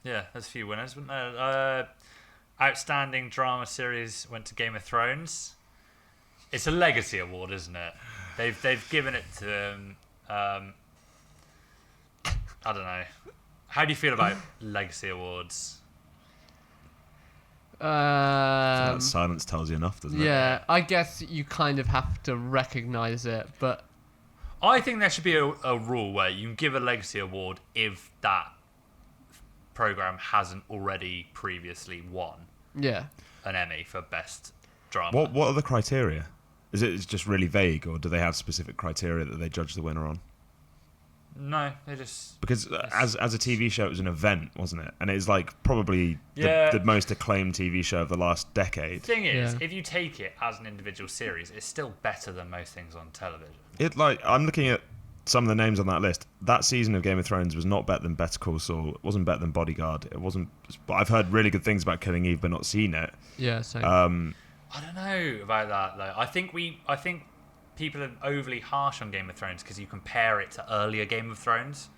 Yeah, there's a few winners, wasn't there? Outstanding drama series went to Game of Thrones. It's a legacy award, isn't it? They've given it to I don't know. How do you feel about legacy awards? That silence tells you enough, doesn't it? Yeah, I guess you kind of have to recognise it, but I think there should be a rule where you can give a legacy award if that program hasn't already previously won yeah. an Emmy for best drama. What are the criteria? Is it just really vague, or do they have specific criteria that they judge the winner on? No, they just... Because as a TV show, it was an event, wasn't it? And it's like probably the most acclaimed TV show of the last decade. The thing is, if you take it as an individual series, it's still better than most things on television. I'm looking at some of the names on that list. That season of Game of Thrones was not better than Better Call Saul. It wasn't better than Bodyguard. It wasn't... But I've heard really good things about Killing Eve, but not seen it. Yeah, same. I don't know about that, though. I think people are overly harsh on Game of Thrones because you compare it to earlier Game of Thrones.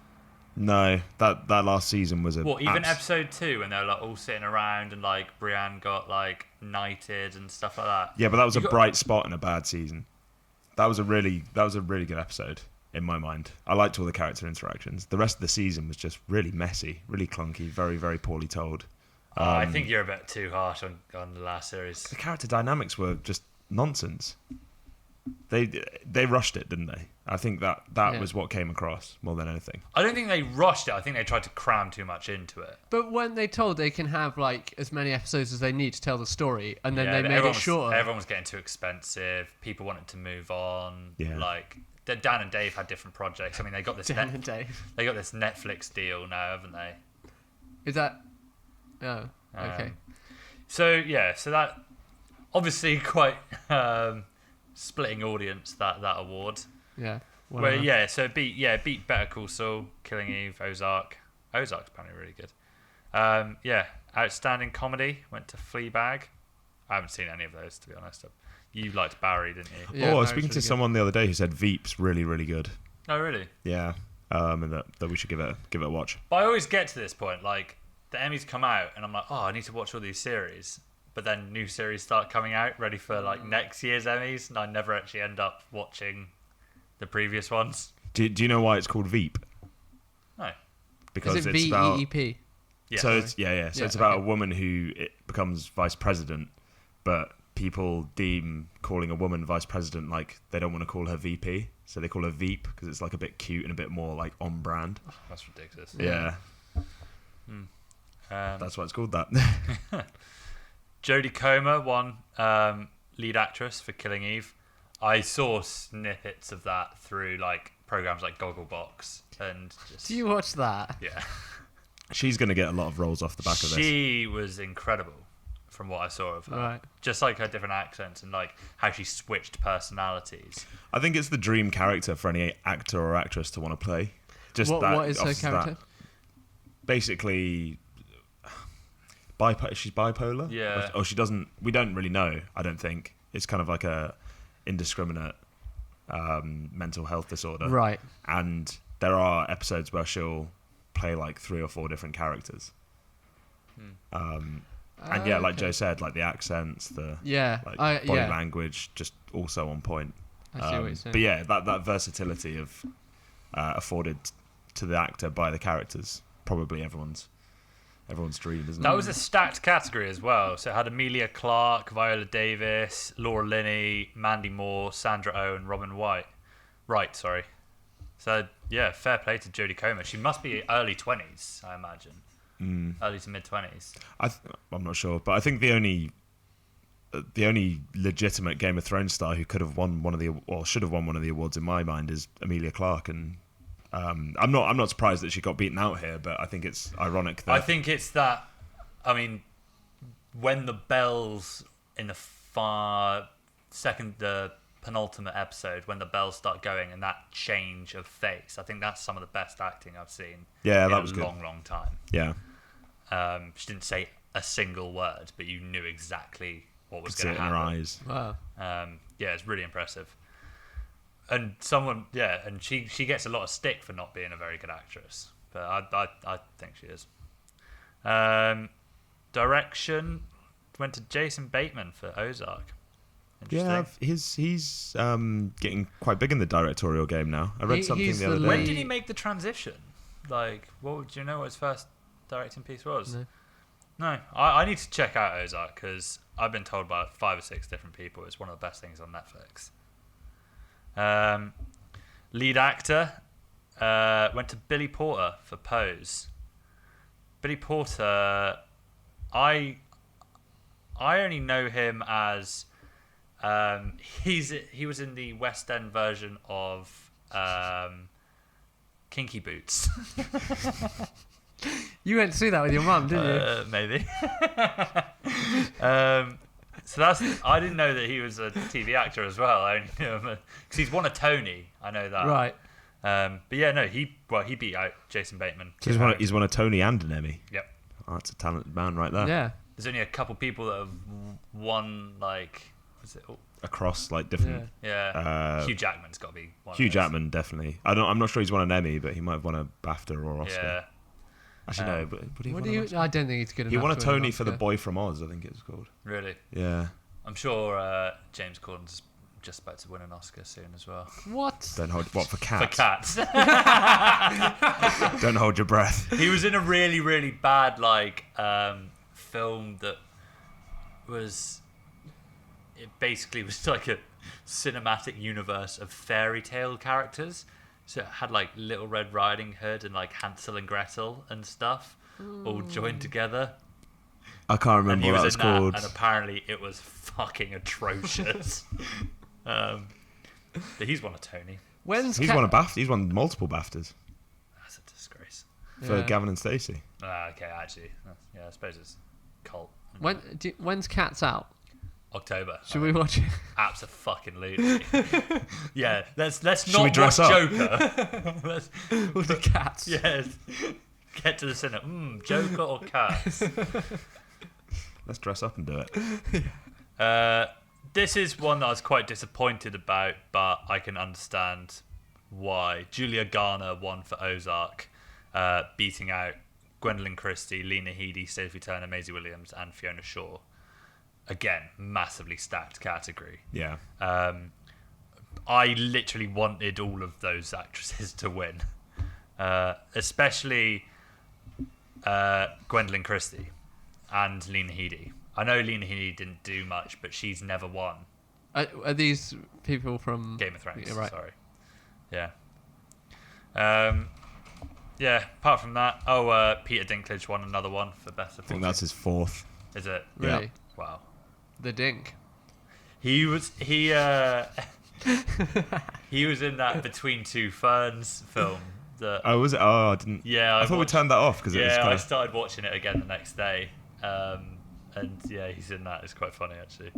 No, that last season was even episode 2 when they were like all sitting around and like Brienne got like knighted and stuff like that. Yeah, but that was bright spot in a bad season. That was a really good episode in my mind. I liked all the character interactions. The rest of the season was just really messy, really clunky, very, very poorly told. I think you're a bit too harsh on the last series. The character dynamics were just nonsense. They rushed it, didn't they? I think that was what came across more than anything. I don't think they rushed it. I think they tried to cram too much into it. But when they told they can have like as many episodes as they need to tell the story, and then they made it shorter. Everyone was getting too expensive. People wanted to move on. Yeah. Like Dan and Dave had different projects. I mean, they got this. Dan and Dave. They got this Netflix deal now, haven't they? Is that? Oh, okay. So that obviously quite splitting audience that award. Yeah. Well, so it beat Better Call Saul, Killing Eve, Ozark. Ozark's apparently really good. Outstanding comedy went to Fleabag. I haven't seen any of those, to be honest. You liked Barry, didn't you? Yeah, I was speaking to someone the other day who said Veep's really, really good. Oh, really? Yeah. And that we should give it a watch. But I always get to this point, like the Emmys come out, and I'm like, oh, I need to watch all these series. But then new series start coming out, ready for like next year's Emmys, and I never actually end up watching the previous ones. Do you know why it's called Veep? No. Because is it it's about VEEP? Yeah. So it's about a woman who becomes vice president, but people deem calling a woman vice president like they don't want to call her VP, so they call her Veep because it's like a bit cute and a bit more like on brand. That's ridiculous. Yeah. That's why it's called that. Jodie Comer won lead actress for Killing Eve. I saw snippets of that through like programs like Gogglebox and just... Do you watch that? Yeah. She's going to get a lot of roles off the back of this. She was incredible from what I saw of her. Right. Just like her different accents and like how she switched personalities. I think it's the dream character for any actor or actress to want to play. Just what is her character? Basically, she's bipolar. Yeah. Or she doesn't. We don't really know. I don't think it's kind of like a indiscriminate mental health disorder. Right. And there are episodes where she'll play like 3 or 4 different characters. And yeah, like Joe said, like the accents, the body language, just also on point. I see what you're saying. But yeah, that versatility of afforded to the actor by the characters, probably everyone's dream, isn't it? That was a stacked category as well. So it had Emilia Clarke, Viola Davis, Laura Linney, Mandy Moore, Sandra Oh, and Robin Wright. So yeah, fair play to Jodie Comer. She must be early 20s, I imagine. Early to mid 20s. I'm not sure, but I think the only legitimate Game of Thrones star who could have won should have won one of the awards in my mind is Emilia Clarke, and I'm not surprised that she got beaten out here, but I think it's ironic that... I think it's that, I mean, when the bells in the penultimate episode, when the bells start going and that change of face, I think that's some of the best acting I've seen in that was a good. long time. Yeah. She didn't say a single word, but you knew exactly what was going to happen. happen. In her eyes. Wow. Yeah, it's really impressive. And she gets a lot of stick for not being a very good actress, but I think she is. Direction went to Jason Bateman for Ozark. Interesting. he's getting quite big in the directorial game now. I read something the other day. When did he make the transition? Like, do you know what his first directing piece was? No. I need to check out Ozark because I've been told by 5 or 6 different people it's one of the best things on Netflix. Lead actor went to Billy Porter for Pose. Billy Porter, I only know him as he was in the West End version of Kinky Boots. You went to see that with your mum, didn't you? Maybe. So I didn't know that he was a TV actor as well. I only knew him because he's won a Tony. I know that. Right. But yeah, no, he beat out Jason Bateman. He's won a Tony and an Emmy. Yep. Oh, that's a talented man right there. Yeah. There's only a couple people that have won across like different. Yeah. Hugh Jackman's got to be one. Hugh Jackman definitely. I'm not sure he's won an Emmy, but he might have won a BAFTA or Oscar. Yeah. Actually, no. But I don't think he's good enough. He won a Tony for The Boy from Oz, I think it was called. Really? Yeah. I'm sure James Corden's just about to win an Oscar soon as well. What? Don't hold for Cats. For Cats. Don't hold your breath. He was in a really, really bad film that was. It basically was like a cinematic universe of fairy tale characters. So it had like Little Red Riding Hood and like Hansel and Gretel and stuff all joined together. I can't remember what that was called. And apparently it was fucking atrocious. But he's won a Tony. He's won a BAFTA. He's won multiple BAFTAs. That's a disgrace. For Gavin and Stacey. Okay, actually. Yeah, I suppose it's cult. When's Cats out? October. Should we watch it? Absolutely. Yeah, let's Should not we dress watch up? Joker. With the cats. Yes. Get to the cinema. Joker or Cats? Let's dress up and do it. This is one that I was quite disappointed about, but I can understand why. Julia Garner won for Ozark, beating out Gwendolyn Christie, Lena Headey, Sophie Turner, Maisie Williams, and Fiona Shaw. Again, massively stacked category. Yeah. I literally wanted all of those actresses to win, especially Gwendolyn Christie and Lena Headey. I know Lena Headey didn't do much, but she's never won. Are these people from Game of Thrones? Yeah, right. Sorry. Yeah. Yeah. Apart from that, Peter Dinklage won another one for best supporting. I think that's his 4th. Is it? Really? Yeah. Wow. The Dink. He was he was in that Between Two Ferns film. Was it? Oh, I didn't. Yeah, I thought we turned that off because it was I started watching it again the next day, and yeah, he's in that. It's quite funny actually.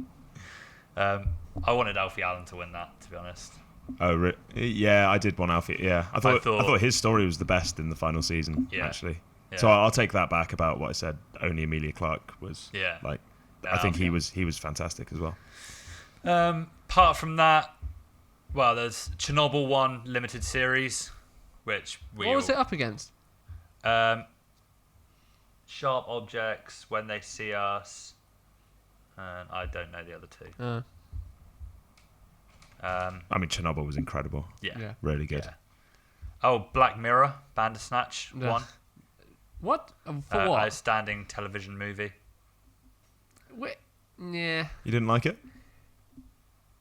I wanted Alfie Allen to win that, to be honest. Oh, yeah, I did want Alfie. Yeah, I thought his story was the best in the final season. Yeah. Actually, yeah. So I'll take that back about what I said. Only Emilia Clarke was. Yeah. Like, I think he was fantastic as well. Apart from that, well, there's Chernobyl 1 limited series, which what was it up against? Sharp Objects, When They See Us, and I don't know the other two. I mean, Chernobyl was incredible. Yeah. Really good. Yeah. Oh, Black Mirror, Bandersnatch 1. What? For what? Outstanding television movie. Yeah. You didn't like it?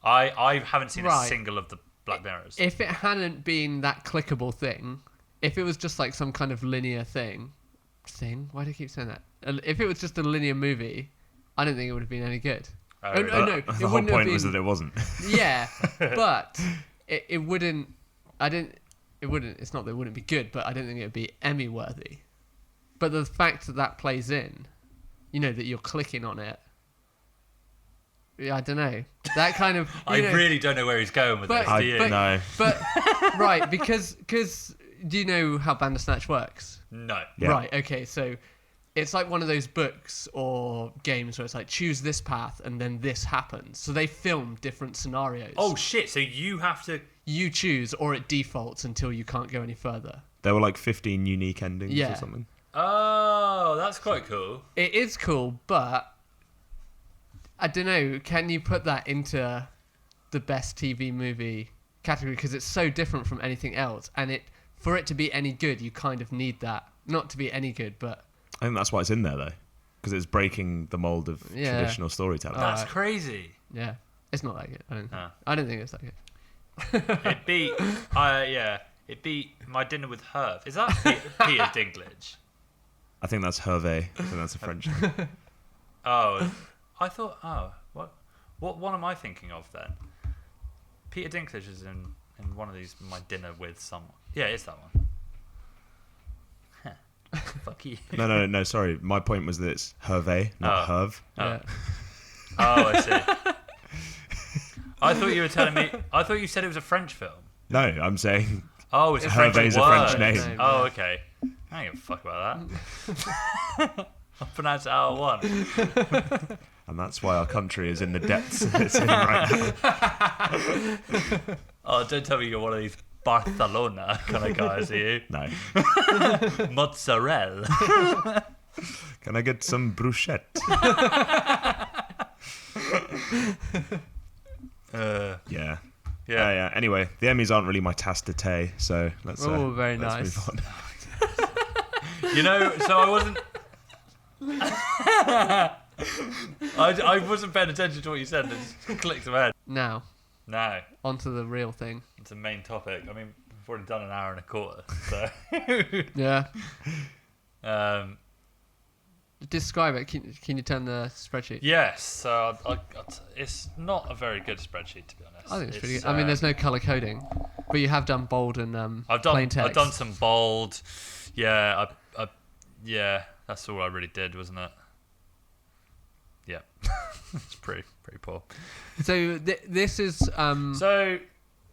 I haven't seen a single of the Black Mirrors. If it hadn't been that clickable thing, if it was just like some kind of linear thing, why do I keep saying that? If it was just a linear movie, I don't think it would have been any good. No. The whole point was that it wasn't. Yeah, but it wouldn't. It wouldn't. It's not that it wouldn't be good, but I don't think it would be Emmy worthy. But the fact that plays in, that you're clicking on it. Yeah, I don't know. That kind of. I really don't know where he's going with this. Do you? No. But right, because do you know how Bandersnatch works? No. Yeah. Right. Okay. So it's like one of those books or games where it's like choose this path and then this happens. So they film different scenarios. Oh shit! So you have to. You choose, or it defaults until you can't go any further. There were like 15 unique endings or something. Oh, that's quite cool. It is cool, but I don't know. Can you put that into the best TV movie category? Because it's so different from anything else, and for it to be any good, you kind of need that. Not to be any good, but I think that's why it's in there though, because it's breaking the mold of traditional storytelling. That's crazy. Yeah, it's not that good. I don't think it's that good. It beat My Dinner with Herve. Is that Peter Dinklage? I think that's Hervé. I think that's a French name. Oh, I thought. Oh, what one am I thinking of then? Peter Dinklage is in one of these My Dinner with Someone. Yeah, it's that one. Fuck you. No. Sorry, my point was that it's Hervé, not Herve. Yeah. Oh, I see. I thought you were telling me. I thought you said it was a French film. No, I'm saying. Oh, it's a French word. Hervé's a French name. Oh, okay. I don't give a fuck about that. I'll pronounce it out of one. And that's why our country is in the depths it's in right now. Oh, don't tell me you're one of these Barcelona kind of guys, are you? No. Mozzarella. Can I get some bruschette? Yeah. Anyway, the Emmys aren't really my tasse de thé, so let's very let's nice. move on. You know, so I wasn't. I wasn't paying attention to what you said. It just clicked in my head. Now, onto the real thing. It's a main topic. I mean, we've already done an hour and a quarter, so. Yeah. Describe it. Can you turn the spreadsheet? Yes. So it's not a very good spreadsheet, to be honest. I think it's pretty good. I mean, there's no color coding, but you have done bold and plain text. I've done some bold. Yeah. Yeah. That's all I really did, wasn't it? Yeah. It's pretty poor. So this is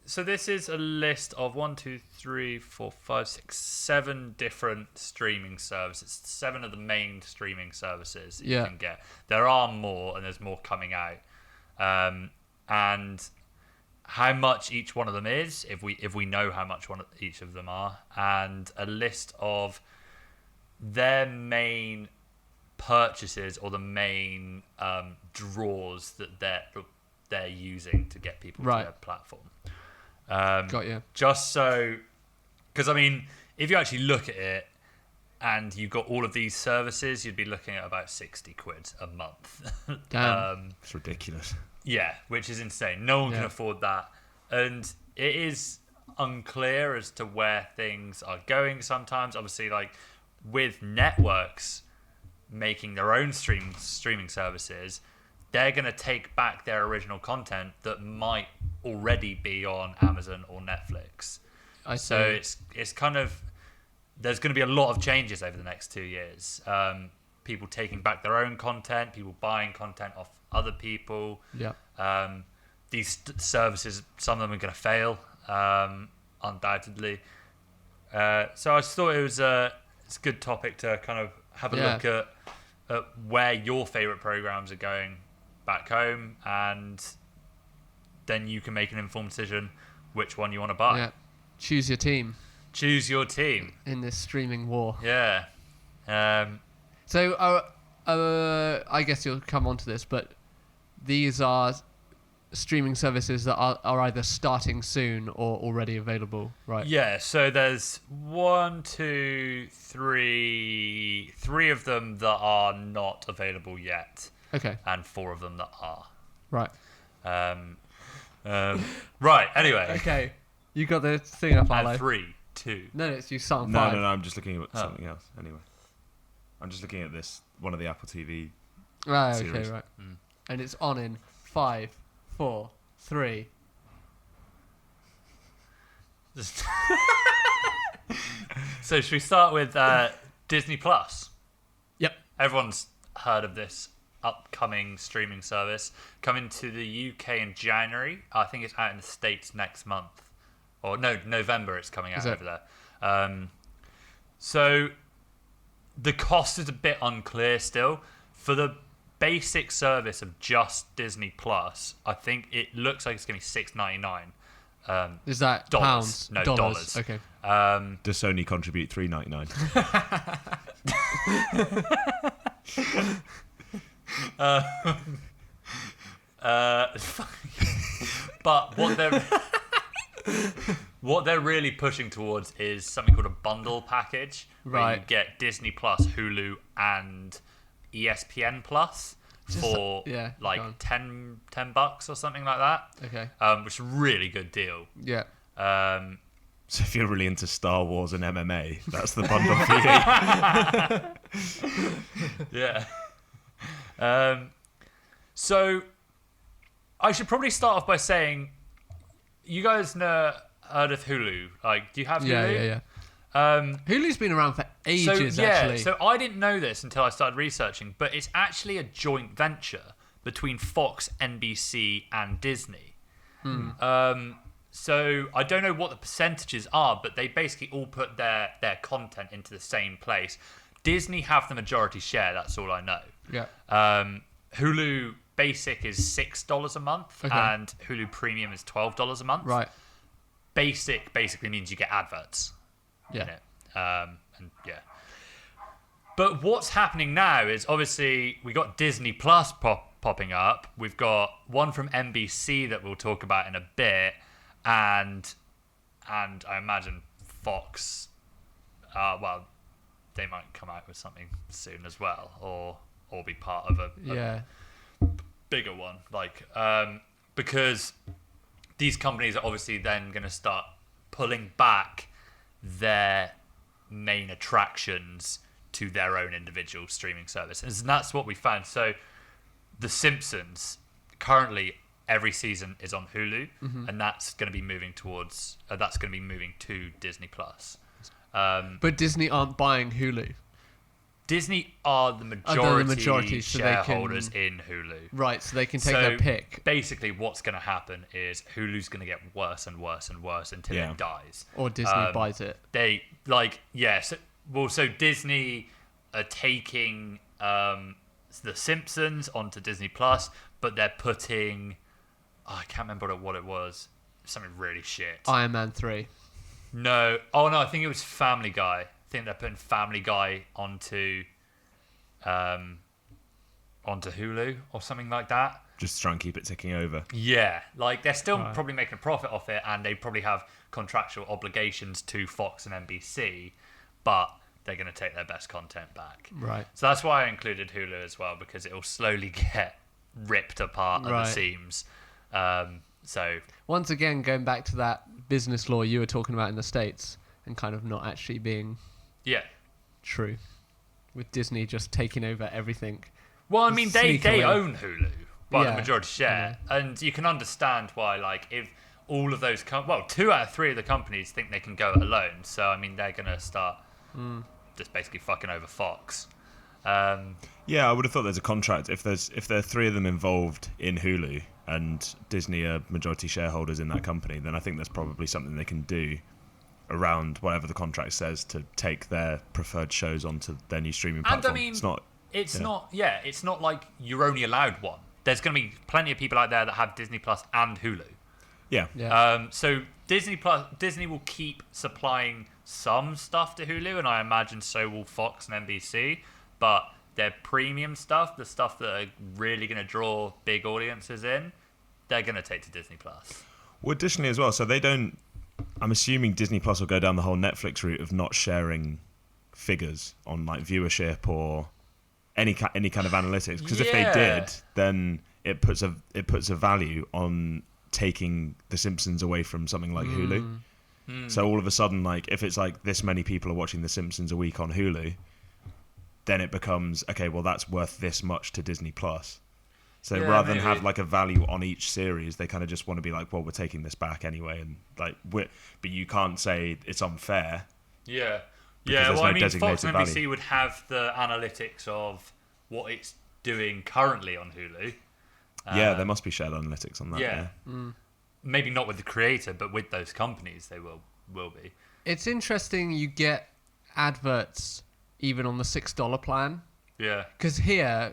So this is a list of 7 different streaming services. 7 of the main streaming services that you can get. There are more, and there's more coming out. And how much each one of them is, if we know how much each of them are, and a list of their main purchases or the main draws that they're using to get people to their platform. Got you. Just so, because I mean, if you actually look at it and you've got all of these services, you'd be looking at about 60 quid a month. Damn. It's ridiculous. Yeah, which is insane. No one can afford that. And it is unclear as to where things are going sometimes. Obviously, like with networks making their own streaming services, they're going to take back their original content that might already be on Amazon or Netflix. So it's kind of, there's going to be a lot of changes over the next 2 years. People taking back their own content, people buying content off other people. Yeah. These services, some of them are going to fail, undoubtedly. So I just thought it's a good topic to kind of have a look at where your favourite programs are going back home, and then you can make an informed decision which one you want to buy. Yeah. Choose your team. Choose your team in this streaming war. Yeah. So I guess you'll come on to this, but these are streaming services that are either starting soon or already available, right? Yeah. So there's 1, 2, 3 of them that are not available yet. Okay. And 4 of them that are. Right. Right. Anyway. Okay. You got the thing up, Arlo. 3, 2. No, it's you start on 5. No. I'm just looking at something else. Anyway, I'm just looking at one of the Apple TV. Right. series. Okay. Right. And it's on in 5, 4, 3. So should we start with Disney Plus? Yep. Everyone's heard of this upcoming streaming service coming to the UK in January. I think it's out in the States next month, or no, November. It's coming out over there. So the cost is a bit unclear still for the basic service of just Disney Plus. I think it looks like it's going to be $6.99. Is that dollars? Pounds? No, dollars. Okay. Does Sony contribute $3.99? But what they're really pushing towards is something called a bundle package, where you get Disney Plus, Hulu, and ESPN Plus for $10 or something like that. Okay. Which is a really good deal. Yeah. So if you're really into Star Wars and MMA, that's the bundle for you. Yeah. So I should probably start off by saying, you guys heard of Hulu? Like, do you have Hulu? Yeah. Hulu's been around for ages, actually. So I didn't know this until I started researching, but it's actually a joint venture between Fox, NBC, and Disney. So I don't know what the percentages are, but they basically all put their content into the same place. Disney have the majority share, that's all I know. Yeah. Hulu Basic is $6 a month, and Hulu Premium is $12 a month. Right. Basic basically means you get adverts. Yeah. But what's happening now is, obviously we got Disney Plus popping up. We've got one from NBC that we'll talk about in a bit, and I imagine Fox. They might come out with something soon as well, or be part of a bigger one, because these companies are obviously then going to start pulling back their main attractions to their own individual streaming services, and that's what we found. So The Simpsons, currently every season is on Hulu, and that's going to be moving towards to Disney Plus. But Disney aren't buying Hulu. Disney are the majority so shareholders in Hulu. Right, so they can take their pick. Basically, what's going to happen is Hulu's going to get worse and worse and worse until it dies. Or Disney buys it. So Disney are taking The Simpsons onto Disney Plus, but they're putting... I can't remember what it was. Something really shit. Iron Man 3. No. Oh, no, I think it was Family Guy. I think they're putting Family Guy onto Hulu or something like that. Just try and keep it ticking over. Yeah. They're still probably making a profit off it, and they probably have contractual obligations to Fox and NBC, but they're going to take their best content back. Right. So that's why I included Hulu as well, because it will slowly get ripped apart at the seams. So once again, going back to that business law you were talking about in the States, and kind of not actually being true, with Disney just taking over everything. Well, I mean, they own Hulu by the majority share, and you can understand why. If all of those 2 out of 3 of the companies think they can go it alone, so I mean they're gonna start just basically fucking over Fox. I would have thought there's a contract if there are 3 of them involved in Hulu and Disney are majority shareholders in that company, then I think there's probably something they can do around whatever the contract says to take their preferred shows onto their new streaming platform. And I mean, it's not like you're only allowed one. There's going to be plenty of people out there that have Disney Plus and Hulu. Yeah. So Disney will keep supplying some stuff to Hulu, and I imagine so will Fox and NBC, but their premium stuff, the stuff that are really going to draw big audiences in, they're going to take to Disney Plus. Well, additionally as well, so they don't... I'm assuming Disney Plus will go down the whole Netflix route of not sharing figures on viewership or any kind of analytics. Because if they did, then it puts a value on taking The Simpsons away from something like Hulu. So all of a sudden, if it's this many people are watching The Simpsons a week on Hulu, then it becomes, okay, well, that's worth this much to Disney Plus. So rather than have a value on each series, they kind of just want to be well, we're taking this back anyway, and but you can't say it's unfair. Yeah. Well, I mean, Fox and NBC would have the analytics of what it's doing currently on Hulu. There must be shared analytics on that. Yeah. Maybe not with the creator, but with those companies, they will be. It's interesting you get adverts even on the $6 plan. Yeah. Because here,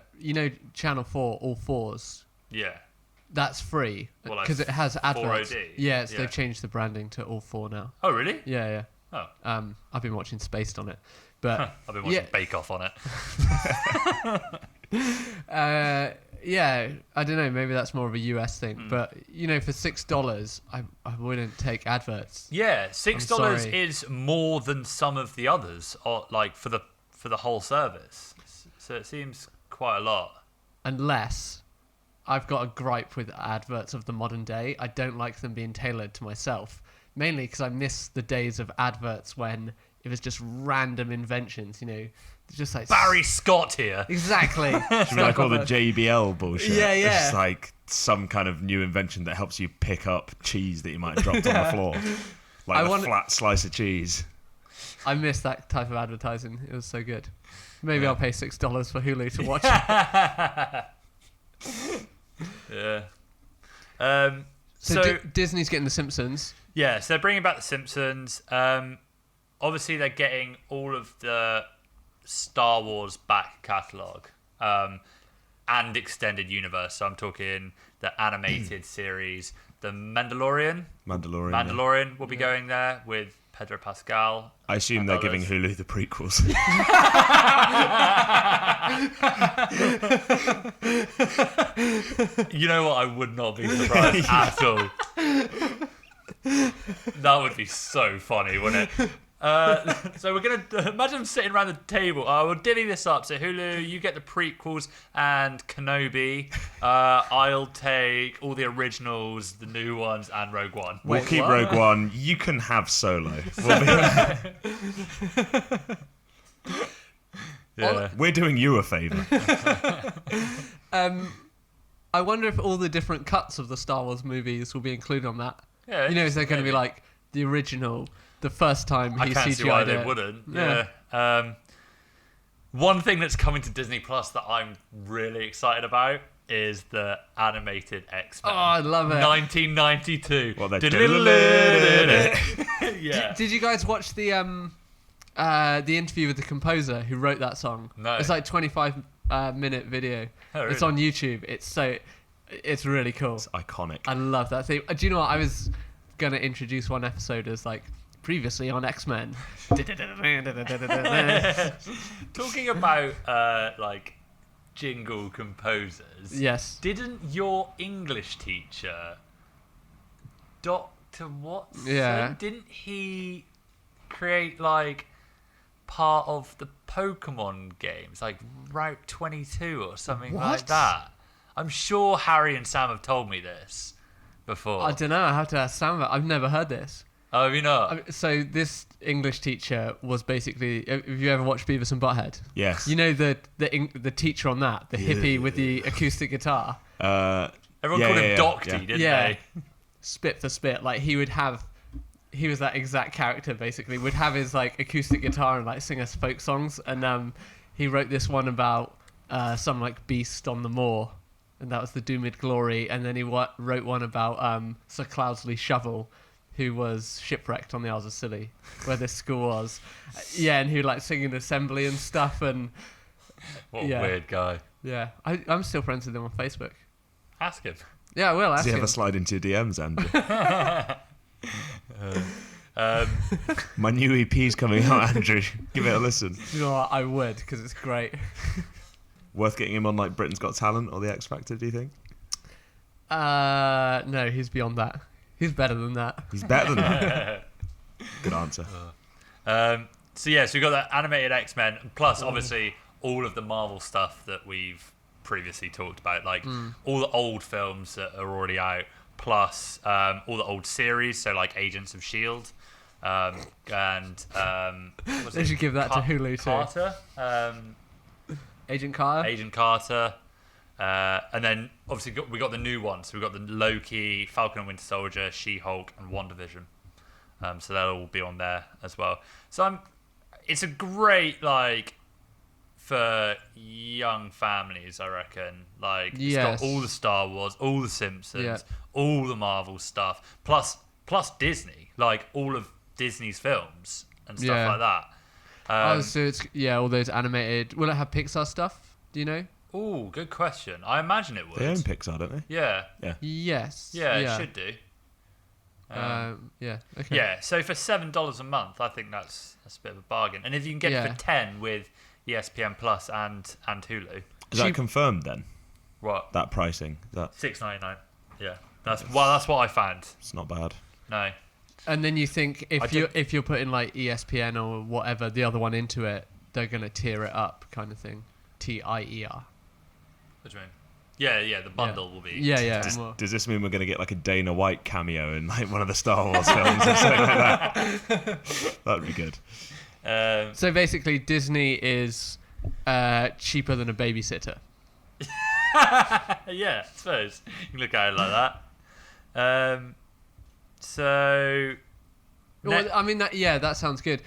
Channel 4, all 4s. Yeah. That's free. Because it has adverts. 4OD. Yeah, so they've changed the branding to all 4 now. Oh, really? Yeah. Oh. I've been watching Spaced on it. But I've been watching Bake Off on it. Yeah, I don't know. Maybe that's more of a US thing, but for $6, I wouldn't take adverts. Yeah, $6 is more than some of the others, or like for the whole service. So it seems quite a lot. Unless I've got a gripe with adverts of the modern day. I don't like them being tailored to myself, mainly because I miss the days of adverts when it was just random inventions. Just like Barry Scott here. Exactly. Should be like all the JBL bullshit. Yeah. It's like some kind of new invention that helps you pick up cheese that you might have dropped on the floor. Like a flat slice of cheese. I miss that type of advertising. It was so good. Maybe I'll pay $6 for Hulu to watch it. Yeah. So Disney's getting The Simpsons. Yeah, so they're bringing back The Simpsons. Obviously, they're getting all of the Star Wars back catalogue and extended universe. So I'm talking the animated series, The Mandalorian. Mandalorian will be going there with Pedro Pascal. I assume they're giving Hulu the prequels. You know what? I would not be surprised at all. That would be so funny, wouldn't it? So we're going to imagine them sitting around the table. We'll divvy this up. So Hulu, you get the prequels and Kenobi. I'll take all the originals, the new ones, and Rogue One. We'll keep Rogue One. You can have Solo. We're doing you a favour. I wonder if all the different cuts of the Star Wars movies will be included on that. Yeah, is there going to be like the original, the first time he CGI'd it? I can't see why they wouldn't. Yeah. One thing that's coming to Disney Plus that I'm really excited about is the animated X-Men. Oh, I love it. 1992. Well, yeah. Did you guys watch the interview with the composer who wrote that song? No. It's like 25-minute video. Oh, really? It's on YouTube. It's really cool. It's iconic. I love that thing. Do you know what? I was going to introduce one episode as like previously on X-Men. Talking about like jingle composers. Yes. Didn't your English teacher, Dr. Watson, didn't he create like part of the Pokemon games, like Route 22 or something like that? I'm sure Harry and Sam have told me this before. I don't know. I have to ask Sam. I've never heard this. Oh, have you not? So this English teacher was basically. Have you ever watched Beavis and Butthead? Yes. You know the teacher on that, the hippie with the acoustic guitar. Everyone called him Docty, didn't they? Spit for spit. Like he was that exact character basically. Would have his like acoustic guitar and like sing us folk songs. And he wrote this one about some like beast on the moor. And that was the Doomed Glory. And then he wrote one about Sir Cloudesley Shovel, who was shipwrecked on the Isles of Scilly, where this school was. And he would like singing assembly and stuff. And what a weird guy. Yeah, I'm still friends with him on Facebook. Ask him. Yeah, I will ask him. Does he ever slide into your DMs, Andrew? My new EP's coming out, Andrew. Give it a listen. You know what? I would, because it's great. Worth getting him on like Britain's Got Talent or The X Factor, do you think? No, he's beyond that. He's better than that. He's better than that. Good answer. So we've got that animated X-Men, plus obviously all of the Marvel stuff that we've previously talked about, like all the old films that are already out, plus all the old series, so like Agents of S.H.I.E.L.D. They should give that to Hulu too. Carter. Agent Carter. And then obviously we got the new ones. So we've got the Loki, Falcon and Winter Soldier, She-Hulk, and WandaVision. So that'll all be on there as well. So it's a great like for young families, I reckon. Like it's got all the Star Wars, all the Simpsons, all the Marvel stuff, plus Disney, like all of Disney's films and stuff like that. So it's all those animated. Will it have Pixar stuff? Do you know? Oh, good question. I imagine it would. They own Pixar, don't they? Yeah. Yes. Yeah, it should do. Okay. Yeah, so for $7 a month, I think that's a bit of a bargain. And if you can get it for $10 with ESPN Plus and Hulu. Is that confirmed then? What? That pricing. That $6.99. Yeah. That's what I found. it's not bad. No. And then you think if you're putting like ESPN or whatever the other one into it, they're gonna tier it up, kind of thing. TIER. What do you mean? Yeah. The bundle will be. Yeah. Does this mean we're going to get like a Dana White cameo in like one of the Star Wars films or something like that? That'd be good. So basically, Disney is cheaper than a babysitter. Yeah, I suppose you can look at it like that. So. Well, I mean, that sounds good.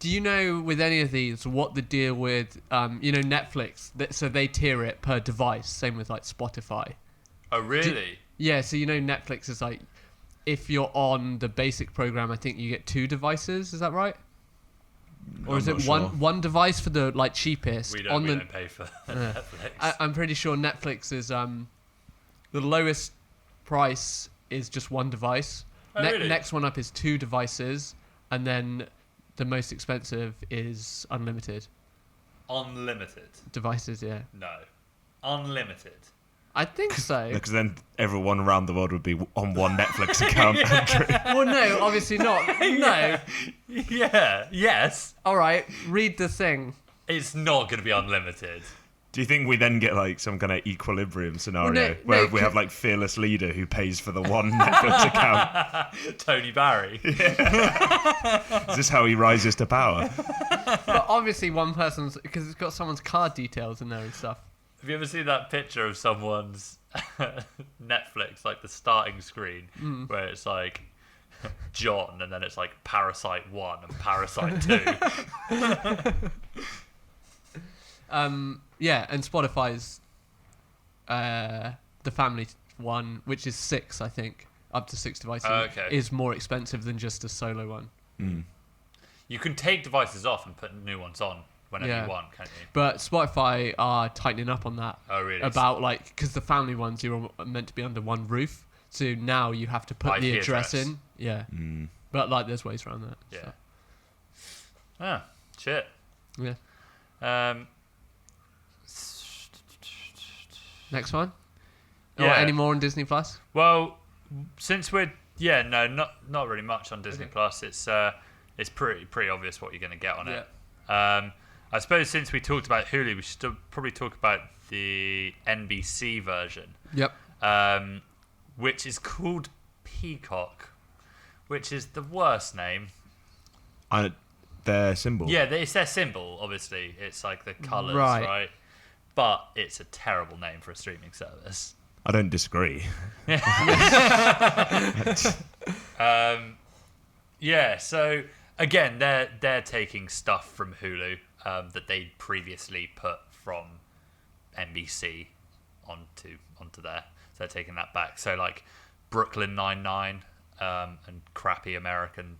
Do you know with any of these what the deal with, Netflix? So they tier it per device. Same with like Spotify. Oh really? Yeah. So Netflix is like, if you're on the basic program, I think you get 2 devices. Is that right? Or is it one device for the like cheapest? We don't pay for Netflix. I'm pretty sure Netflix is the lowest price is just 1 device. Oh, really? Next one up is 2 devices, and then the most expensive is unlimited. Unlimited Devices, yeah. No. Unlimited. I think so. Because then everyone around the world would be on one Netflix account. Andrew. Well, no, obviously not. No. Yeah. Yes. All right, read the thing. It's not going to be unlimited. Do you think we then get like some kind of equilibrium scenario where we have like fearless leader who pays for the one Netflix account? Tony Barry. Yeah. Is this how he rises to power? But obviously one person's, because it's got someone's card details in there and stuff. Have you ever seen that picture of someone's Netflix, like the starting screen, where it's like John and then it's like Parasite 1 and Parasite 2? Yeah, and Spotify's the family one, which is 6, I think, up to 6 devices, is more expensive than just a solo one. Mm. You can take devices off and put new ones on whenever you want, can't you? But Spotify are tightening up on that. Oh, really? About like, because the family ones, you're meant to be under one roof, so now you have to put the address in. Yeah. Mm. But like, there's ways around that. Yeah. So. Ah, shit. Yeah. Next one. Yeah. Or any more on Disney Plus? Well, since we're not really much on Disney Plus. It's pretty obvious what you're going to get on it. I suppose since we talked about Hulu, we should probably talk about the NBC version. Yep. Which is called Peacock, which is the worst name. Their symbol. Yeah, it's their symbol. Obviously, it's like the colours, right? But it's a terrible name for a streaming service. I don't disagree. Yeah. So again, they're taking stuff from Hulu that they previously put from NBC onto there. So they're taking that back. So like Brooklyn Nine-Nine and crappy American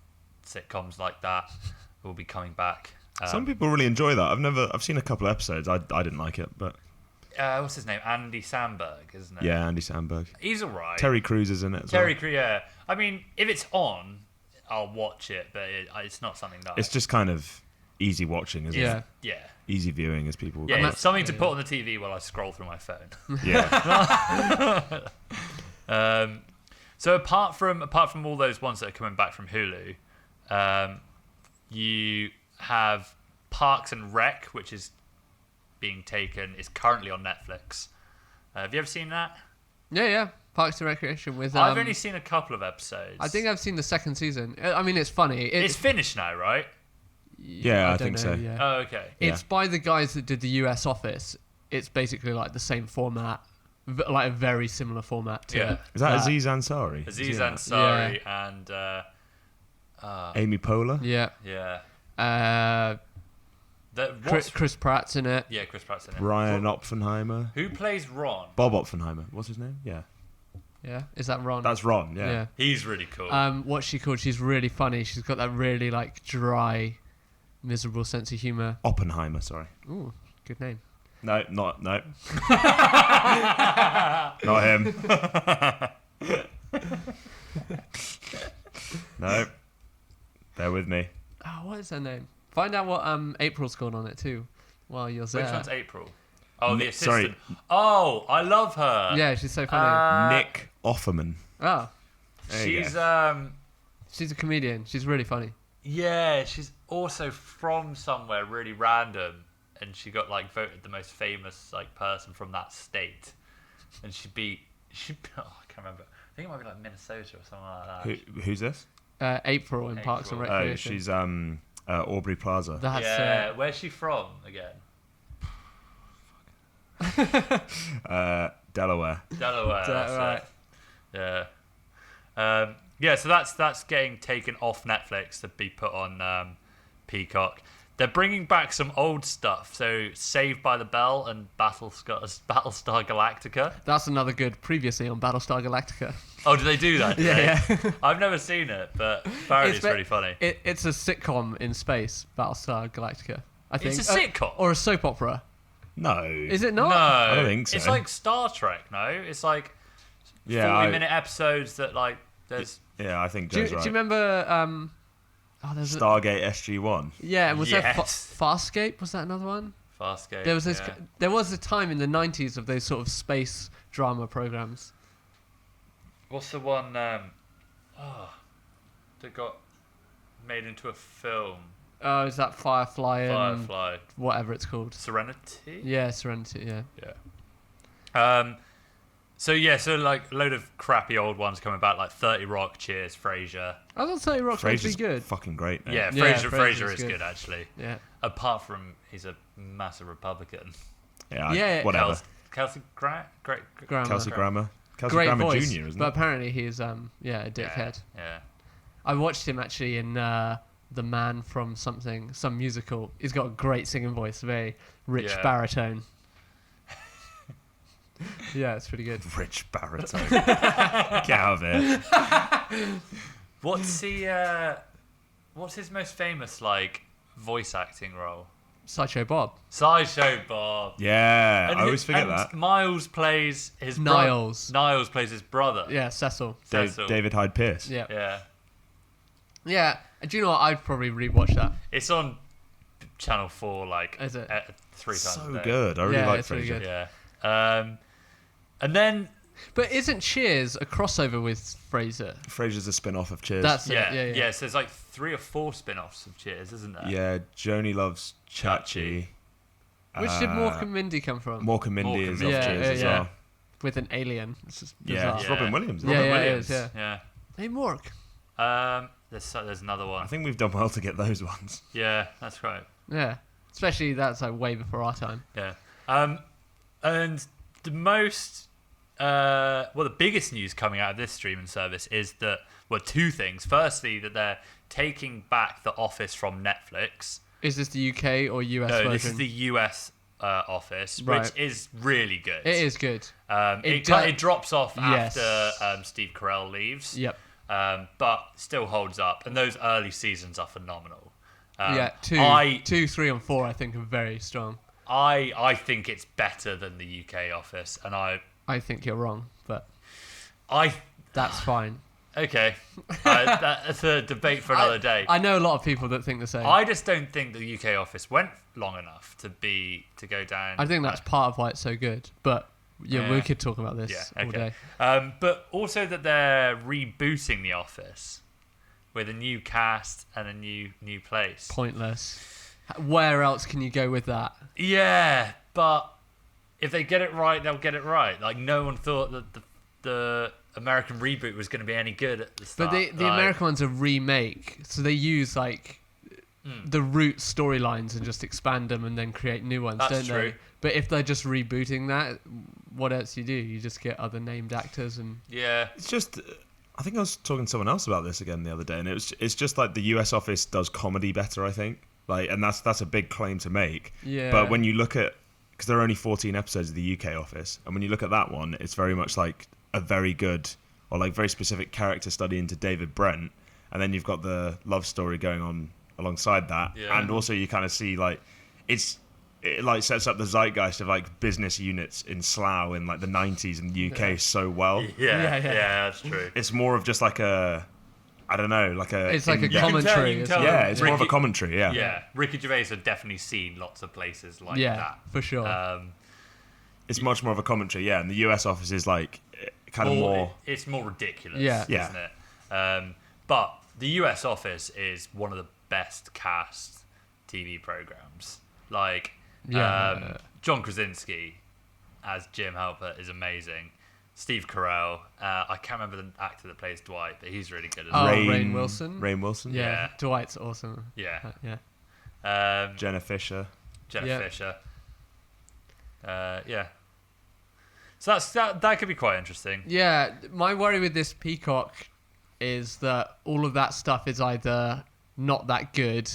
sitcoms like that will be coming back. Some people really enjoy that. I've seen a couple of episodes. I didn't like it, but what's his name? Andy Samberg, isn't it? yeah, Andy Samberg. He's alright. Terry Crews is in it as Terry well. Crews, yeah. I mean, if it's on, I'll watch it, but it's not something that It's just kind of easy watching, isn't it? Yeah. Easy viewing, as people would Yeah, call it. it's something to put on the TV while I scroll through my phone. Yeah. So apart from all those ones that are coming back from Hulu, you have Parks and Rec, which is currently on Netflix. Have you ever seen that? Yeah. Parks and Recreation with. I've only seen a couple of episodes. I think I've seen the second season. I mean, it's funny. It's finished now, right? Yeah, I think know, so. Yeah. Oh, okay. It's by the guys that did the US Office. It's basically like the same format, like a very similar format to it. Is that Aziz Ansari? Aziz Ansari and Amy Poehler? Yeah. Yeah. Chris Pratt's in it. Yeah, Chris Pratt's in it. Ryan Oppenheimer. Who plays Ron? Bob Oppenheimer. What's his name? Yeah. Yeah, is that Ron? That's Ron, yeah. He's really cool. What's she called? She's really funny. She's got that really like dry, miserable sense of humour. Oppenheimer, sorry. Ooh, good name. No. Not him. No. Bear with me. Oh, what is her name? Find out what April's called on it too, while you're there. Which one's April? Oh, the assistant. Oh, I love her. Yeah, she's so funny. Nick Offerman. Oh, She's she's a comedian. She's really funny. yeah, she's also from somewhere really random, and she got like voted the most famous like person from that state, and she beat oh, I can't remember. I think it might be like Minnesota or something like that. Who's this? April in Parks and Recreation. Oh, she's Aubrey Plaza. That's Yeah, where's she from again? Delaware. Delaware. That's right. it. Yeah. Yeah, so that's getting taken off Netflix to be put on Peacock. They're bringing back some old stuff, so Saved by the Bell and Battlestar Galactica. That's another good previously on Battlestar Galactica. Oh, do they do that? Yeah. I've never seen it, but apparently it's really funny. It's a sitcom in space, Battlestar Galactica. I think It's a sitcom? or a soap opera. No. Is it not? No, I don't think so. It's like Star Trek. No, it's like 40-minute episodes that like there's. Yeah, I think Do Joe's you right. remember? There's Stargate SG-1. Yeah, was there Yes. Farscape? Was that another one? Farscape. There was this. Yeah. There was a time in the 90s of those sort of space drama programs. What's the one that got made into a film? Oh, is that Firefly? Firefly. And whatever it's called. Serenity? Yeah, Serenity. Yeah. Yeah. So like a load of crappy old ones coming back, like 30 Rock, Cheers, Frasier. I was gonna say Rock's meant to be Frasier's good. fucking great, mate. Yeah, Yeah, Frasier Frasier's is good. good actually. Yeah. Apart from he's a massive Republican. Yeah, whatever. Kelsey Grammar. Kelsey Grammer. Kelsey Great Grammer voice, Jr., isn't but it? apparently he's a dickhead. Yeah. I watched him actually in The Man from some musical. He's got a great singing voice, very rich baritone. Yeah, it's pretty good. Rich baritone. Get out of here. What's his most famous like voice acting role? Sideshow Bob. Sideshow Bob. Yeah, I always forget and that. Miles plays his Niles. Niles plays his brother. Yeah, Cecil. Cecil. David Hyde Pierce. Yeah. Yeah. Yeah. Do you know what? I'd probably rewatch that. It's on Channel 4 like Is it? 3 times a So day. good. I really like it's really Frasier. good. Yeah. And then But isn't Cheers a crossover with Frasier? Frasier's a spin-off of Cheers. That's yeah, it. Yeah. so there's like 3 or 4 spin-offs of Cheers, isn't there? Yeah, Joni Loves Chachi. Which did Mork and Mindy come from? Mork and Mindy Mork is and off Mindy. Cheers Yeah, as yeah. well. With an alien. It's just Yeah, bizarre. it's Robin Williams. Yeah, Robin yeah, it Williams. is, Yeah. Hey, Mork. There's another one. I think we've done well to get those ones. Yeah, that's right. Yeah. Especially that's like way before our time. Yeah. And the most the biggest news coming out of this streaming service is that, well, 2 things. Firstly, that they're taking back The Office from Netflix. Is this the UK or US No, version? this is the US Office, Right. which is really good. It is good. It drops off Yes. after Steve Carell leaves. Yep. But still holds up, and those early seasons are phenomenal. Yeah, 2, 3, and 4 I think are very strong. I think it's better than the UK Office, and I think you're wrong, but I that's fine. okay. That's a debate for another day. I know a lot of people that think the same. I just don't think the UK Office went long enough to go down. I think that's part of why it's so good. But yeah, we Yeah. could talk about this all day. But also that they're rebooting The Office with a new cast and a new place. Pointless. Where else can you go with that? Yeah, but if they get it right, they'll get it right. Like, no one thought that the American reboot was going to be any good at the start. But the American one's a remake, so they use like the root storylines and just expand them and then create new ones, That's don't true. they? But if they're just rebooting that, what else you do? You just get other named actors and Yeah. It's just, I think I was talking to someone else about this again the other day, and it's just like the US Office does comedy better, I think. Like, and that's a big claim to make. yeah. But when you look at, because there are only 14 episodes of the UK Office, and when you look at that one, it's very much like a very good or like very specific character study into David Brent, and then you've got the love story going on alongside that, Yeah. and also you kind of see like it like sets up the zeitgeist of like business units in Slough in like the 90s in the UK so well. Yeah, Yeah. that's true. It's more of just like a, I don't know, like a. it's like a You can commentary. tell- isn't it? Yeah, it's more of a Ricky- commentary. Yeah. Yeah, Ricky Gervais have definitely seen lots of places like Yeah, that. for sure. It's much more of a commentary, yeah. And the US office is like kind of more. It's more ridiculous, Yeah. isn't it? But the US office is one of the best cast TV programs. Like, John Krasinski as Jim Halpert is amazing. Steve Carell, I can't remember the actor that plays Dwight, but he's really good as well. Rainn Wilson. Rainn Wilson. Yeah, Dwight's awesome. Yeah. Jenna Fisher. Fisher. Yeah. So that could be quite interesting. Yeah, my worry with this Peacock is that all of that stuff is either not that good,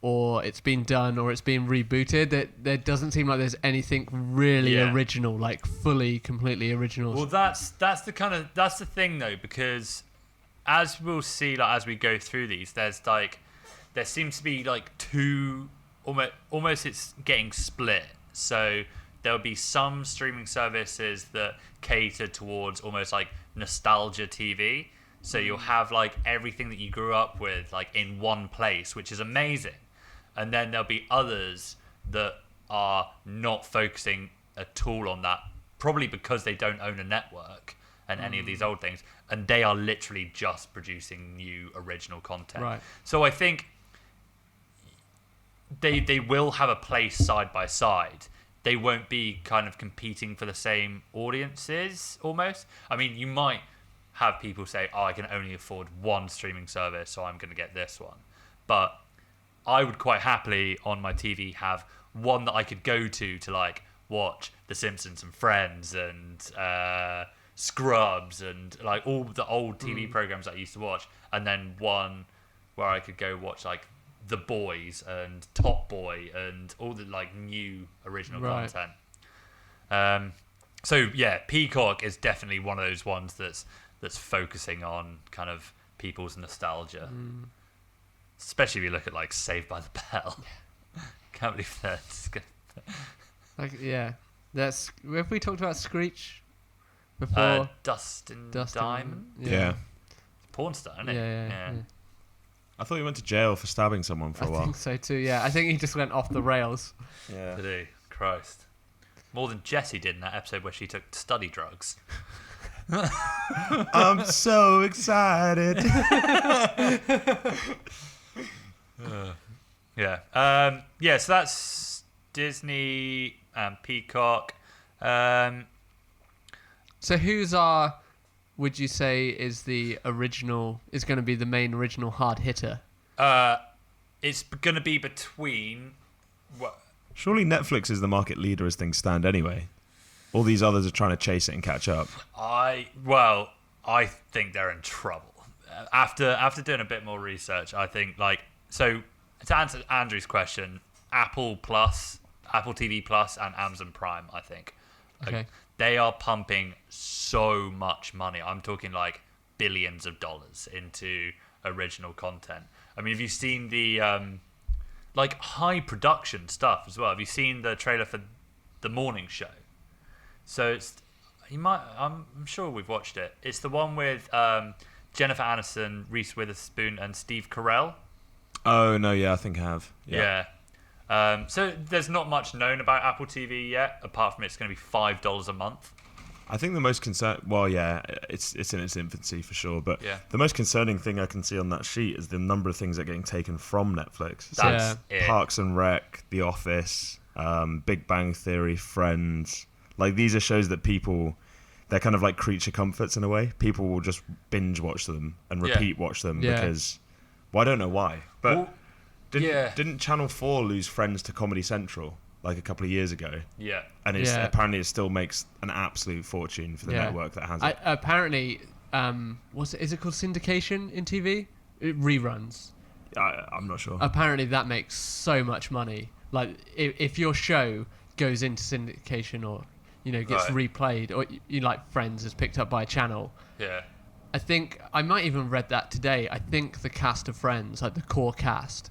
or it's been done, or it's been rebooted. There doesn't seem like there's anything really original, like fully, completely original. Well, that's the thing though, because as we'll see, like as we go through these, there seems to be like two, almost it's getting split. So there'll be some streaming services that cater towards almost like nostalgia TV. So you'll have like everything that you grew up with like in one place, which is amazing. And then there'll be others that are not focusing at all on that, probably because they don't own a network and any of these old things. And they are literally just producing new original content. Right. So I think they will have a place side by side. They won't be kind of competing for the same audiences almost. I mean, you might have people say, I can only afford one streaming service, so I'm going to get this one. But I would quite happily on my TV have one that I could go to like watch The Simpsons and Friends and Scrubs and like all the old TV programs I used to watch, and then one where I could go watch like The Boys and Top Boy and all the like new original content. So yeah, Peacock is definitely one of those ones that's focusing on kind of people's nostalgia. Especially if you look at like Saved by the Bell. Can't believe that's like, yeah. Have we talked about Screech before? Dustin Diamond? Yeah. Porn star, isn't it? Yeah. I thought he went to jail for stabbing someone for a while. I think so too, yeah. I think he just went off the rails. Yeah. Did he? Christ. More than Jessie did in that episode where she took study drugs. I'm so excited. So that's Disney and Peacock. So would you say is going to be the main original hard hitter? It's going to be between Surely Netflix is the market leader as things stand anyway. All these others are trying to chase it and catch up. I think they're in trouble. After doing a bit more research, I think to answer Andrew's question, Apple TV Plus and Amazon Prime, I think. They are pumping so much money. I'm talking like billions of dollars into original content. I mean, have you seen the like high production stuff as well? Have you seen the trailer for The Morning Show? So I'm sure we've watched it. It's the one with Jennifer Aniston, Reese Witherspoon, and Steve Carell. Oh no, yeah, I think I have. Yeah. So there's not much known about Apple TV yet, apart from it's going to be $5 a month. I think the most it's in its infancy for sure, but the most concerning thing I can see on that sheet is the number of things that are getting taken from Netflix. That's it. Parks and Rec, The Office, Big Bang Theory, Friends. Like, these are shows that they're kind of like creature comforts in a way. People will just binge watch them and repeat watch them because, well, I don't know why. But didn't Channel 4 lose Friends to Comedy Central like a couple of years ago? Yeah. And apparently it still makes an absolute fortune for the network that has it. Apparently, is it called syndication in TV? It reruns. I'm not sure. Apparently that makes so much money. Like, if your show goes into syndication or gets replayed, or like Friends is picked up by a channel. Yeah. I think I might even read that today. I think the cast of Friends, like the core cast,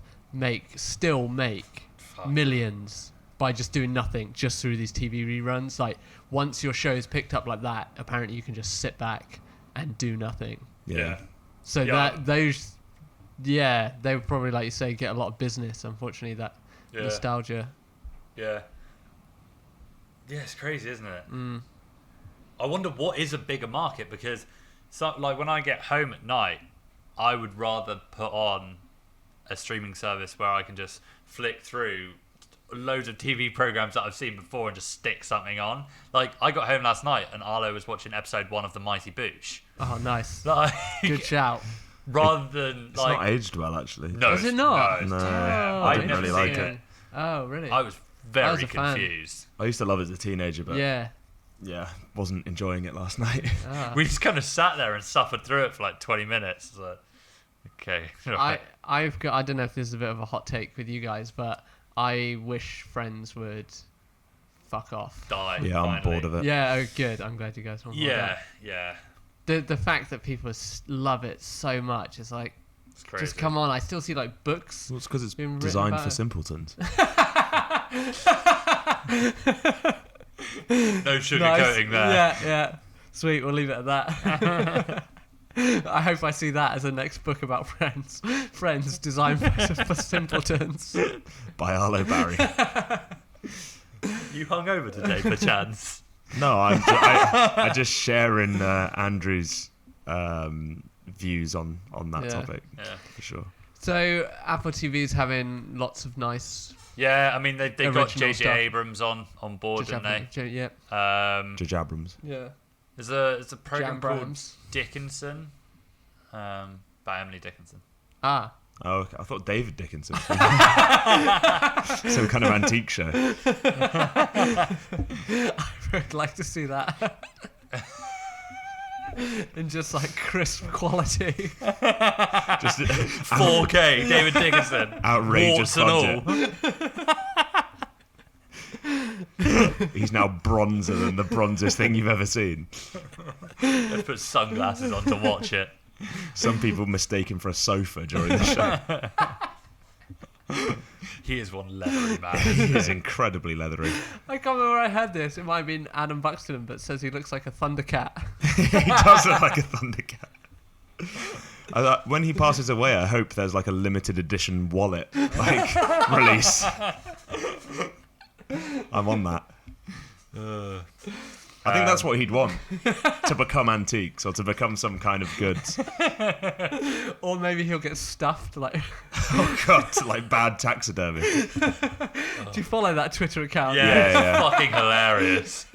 still make millions by just doing nothing, just through these TV reruns. Like, once your show is picked up like that, apparently you can just sit back and do nothing. Yeah. So they would probably, like you say, get a lot of business. Unfortunately, that nostalgia. Yeah. Yeah. Yeah. Yeah. Yeah. Yeah, it's crazy, isn't it? Mm. I wonder what is a bigger market, because like when I get home at night, I would rather put on a streaming service where I can just flick through loads of TV programs that I've seen before and just stick something on. Like, I got home last night and Arlo was watching episode 1 of The Mighty Boosh. Oh, nice. Like, Good shout. Rather than It's like, not aged well, actually. no, Is it not? No, No, Oh, I didn't never really seen like it. it. Oh, really? I was I very was a fan. confused. I used to love it as a teenager, but Yeah. wasn't enjoying it last night. Ah. We just kind of sat there and suffered through it for like 20 minutes. So, okay. Right. I don't know if this is a bit of a hot take with you guys, but I wish Friends would fuck off. Die. Yeah, I'm finally. bored of it. Yeah, oh, good. I'm glad you guys want Yeah, yeah. The fact that people love it so much is like, It's crazy. just come on. I still see like books. Well, it's because it's Been written designed about for it. simpletons. No sugarcoating there. Yeah, yeah. Sweet, we'll leave it at that. I hope I see that as a next book about Friends. Friends designed for simpletons. By Arlo Barry. You hung over today, perchance. No, I just sharing Andrew's views on that Yeah. topic, Yeah. for sure. So Apple TV's having lots of nice. Yeah, I mean, they got Original J.J. stuff. Abrams on board, didn't they? Yeah. Judge Abrams. Yeah. There's a program Jam called Brams. Dickinson, by Emily Dickinson. Ah. Oh, okay. I thought David Dickinson. Some kind of antique show. I would like to see that. In just like crisp quality. Just 4K, David Dickinson. outrageous Warts and budget. all. He's now bronzer than the bronzest thing you've ever seen. Let's put sunglasses on to watch it. Some people mistake him for a sofa during the show. He is one leathery man. He is incredibly leathery. I can't remember where I heard this. It might have been Adam Buxton, but says he looks like a Thundercat. He does look like a Thundercat. When he passes away, I hope there's like a limited edition wallet like release. I'm on that. I think that's what he'd want, to become antiques or to become some kind of goods. Or maybe he'll get stuffed. Like, Oh god, like bad taxidermy. do you follow that Twitter account? Yeah, it's yeah. fucking hilarious.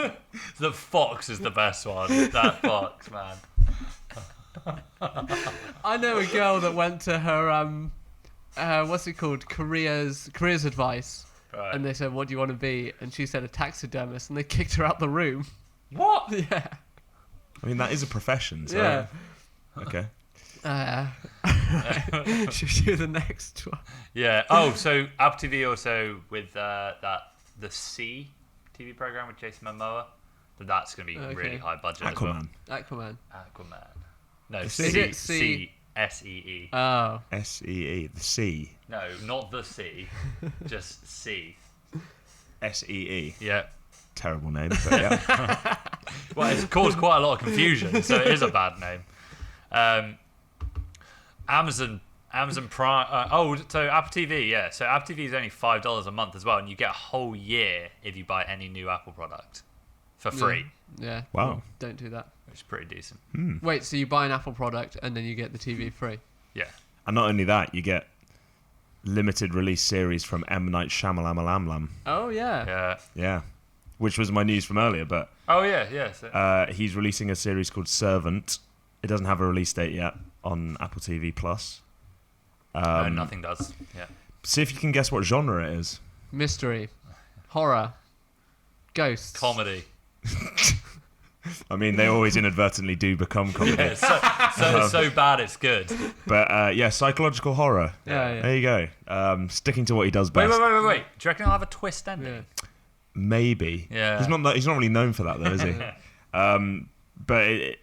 The fox is the best one. That fox, man. I know a girl that went to her what's it called? Careers advice. Right. And they said, "What do you want to be?" And she said, "A taxidermist." And they kicked her out the room. What? Yeah. I mean, that is a profession, so... Yeah. Okay. Should we do the next one? Yeah. Oh, so Apple TV also with the C TV program with Jason Momoa. That's going to be Okay. really high budget. Aquaman. Aquaman. As well. Aquaman. No, Is it C C? S-E-E. Oh. S-E-E. The C. No, not the C. Just C. S-E-E. Yeah. Terrible name, but yeah. Well, it's caused quite a lot of confusion, so it is a bad name. Amazon Prime. So Apple TV, yeah. So Apple TV is only $5 a month as well, and you get a whole year if you buy any new Apple product for free, Yeah. Wow. Don't do that. which is pretty decent. Wait, so you buy an Apple product and then you get the TV free? Yeah. And not only that, you get limited release series from Mmmnight Shamalan. Oh, yeah. Yeah. Yeah. Which was my news from earlier, but Oh yeah, yeah. So, he's releasing a series called Servant. It doesn't have a release date yet on Apple TV Plus. no, nothing does. Yeah. See if you can guess what genre it is. Mystery. Horror. Ghosts. Comedy. I mean, they always inadvertently do become comedy. Yeah, so bad it's good. But yeah, psychological horror. Yeah, yeah. There you go. Sticking to what he does Wait. best. Do you reckon I'll have a twist ending? Yeah. Maybe. Yeah. He's not really known for that though, is he? But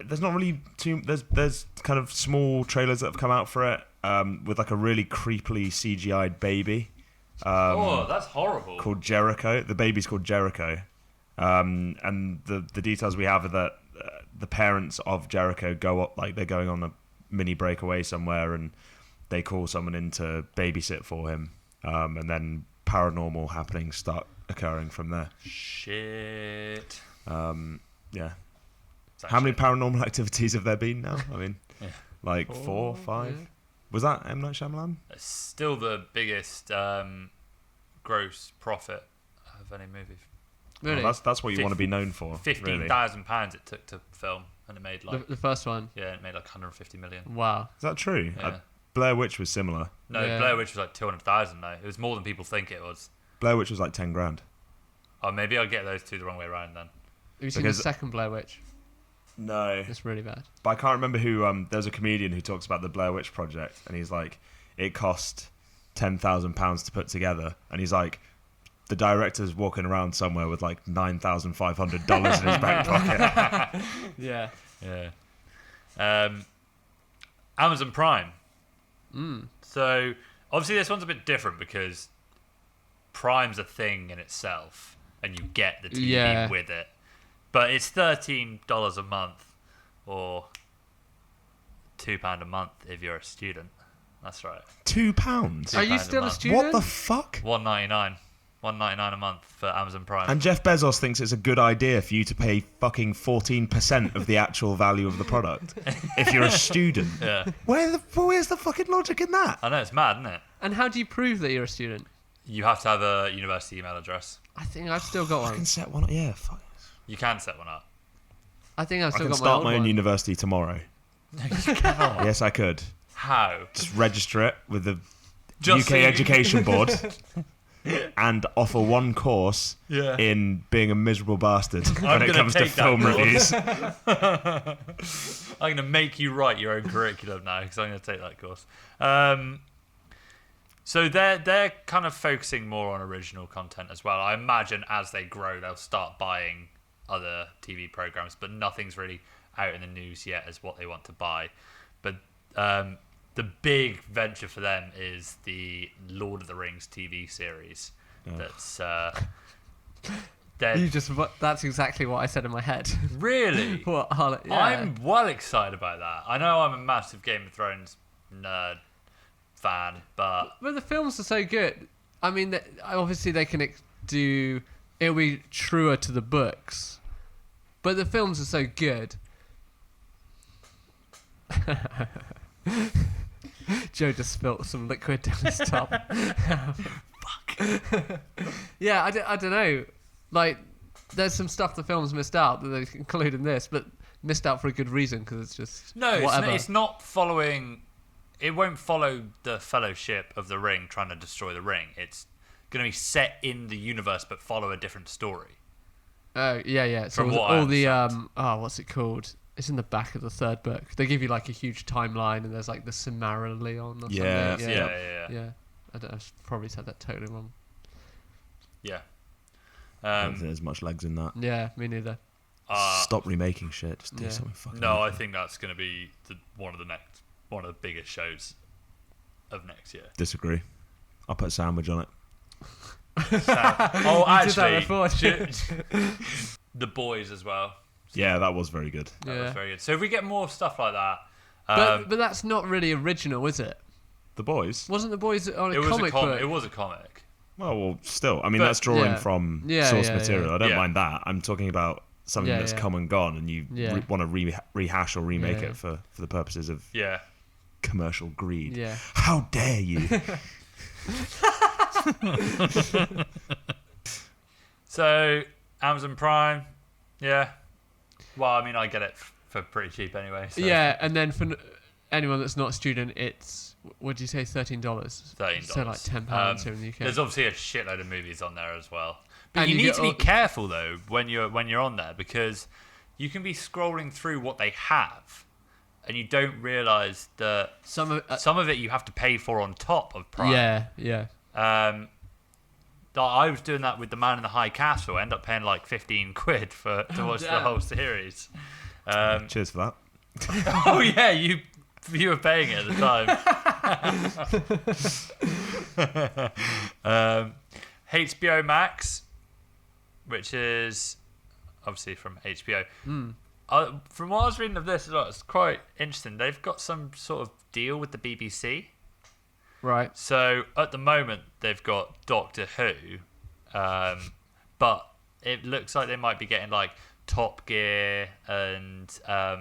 there's not really too. There's kind of small trailers that have come out for it with like a really creepily CGI'd baby. Oh, that's horrible. Called Jericho. The baby's called Jericho. And the details we have are that the parents of Jericho go up, like they're going on a mini breakaway somewhere, and they call someone in to babysit for him. And then paranormal happenings start occurring from there. Shit. Yeah. How many paranormal activities have there been now? I mean, like 4, 5. Yeah. Was that M. Night Shyamalan? It's still the biggest gross profit of any movie. Really? Well, that's what you want to be known for. £15,000 it took to film, and it made like the first one. Yeah, it made like 150 million. Wow. Is that true? Yeah. Blair Witch was similar. No, Blair Witch was like 200,000 though. It was more than people think it was. Blair Witch was like 10 grand. Oh, maybe I'll get those two the wrong way around then. Have you seen the second Blair Witch? No. It's really bad. But I can't remember who. There's a comedian who talks about the Blair Witch Project, and he's like, it cost £10,000 to put together, and he's like, the director's walking around somewhere with like $9,500 in his back pocket. Yeah. Amazon Prime. So obviously this one's a bit different because Prime's a thing in itself, and you get the TV with it. But it's $13 a month, or £2 a month if you're a student. That's right. £2? Are you still a student? What the fuck? $1.99 a month for Amazon Prime. And Jeff Bezos thinks it's a good idea for you to pay fucking 14% of the actual value of the product if you're a student. Yeah. Where's the fucking logic in that? I know, it's mad, isn't it? And how do you prove that you're a student? You have to have a university email address. I think I've still got one. I can set one up. Yeah, fuck. You can set one up. I think I've still got start my own one. university tomorrow. No, you can't. Yes, I could. How? Just register it with the Just UK Education Board and offer one course in being a miserable bastard when it comes to film reviews. I'm going to make you write your own curriculum now because I'm going to take that course. So they're kind of focusing more on original content as well. I imagine as they grow, they'll start buying other TV programs, but nothing's really out in the news yet as what they want to buy. But the big venture for them is the Lord of the Rings TV series. That's that's exactly what I said in my head. Really? Yeah. I'm well excited about that. I know I'm a massive Game of Thrones nerd fan, but the films are so good. I mean, obviously they can it'll be truer to the books, but the films are so good. Joe just spilt some liquid down his top. Fuck. Yeah, I don't know. Like, there's some stuff the films missed out that they include in this, but missed out for a good reason because it's just whatever. It's not following. It won't follow the Fellowship of the Ring trying to destroy the ring. It's going to be set in the universe but follow a different story. Oh yeah. So all the what's it called? It's in the back of the third book. They give you like a huge timeline, and there's like the Silmarillion or something. Yeah. I probably said that totally wrong. Yeah. I don't think there's much legs in that. Yeah, me neither. Stop remaking shit. Just do something fucking. No, I think that's going to be one of the biggest shows of next year. Disagree. I'll put a sandwich on it. Actually, The Boys as well. Yeah, that was very good. That was very good. So if we get more stuff like that, but that's not really original, is it? The Boys? Wasn't The Boys on a comic book? It was a comic. Well, still. I mean, that's drawing from source material. I don't mind that. I'm talking about something that's come and gone, and you want to rehash or remake it for the purposes of commercial greed. Yeah. How dare you? So, Amazon Prime, yeah. Well, I mean, I get it for pretty cheap anyway. So. Yeah, and then for anyone that's not a student, it's, what did you say, $13? $13. So like £10 here in the UK. There's obviously a shitload of movies on there as well. But you need to be careful, though, when you're on there, because you can be scrolling through what they have, and you don't realise that some of it you have to pay for on top of Prime. Yeah. I was doing that with The Man in the High Castle. I ended up paying like 15 quid to watch the whole series. Cheers for that. Oh yeah, you were paying it at the time. HBO Max, which is obviously from HBO. From what I was reading of this, it's quite interesting. They've got some sort of deal with the BBC. Right. So at the moment they've got Doctor Who, but it looks like they might be getting like Top Gear and I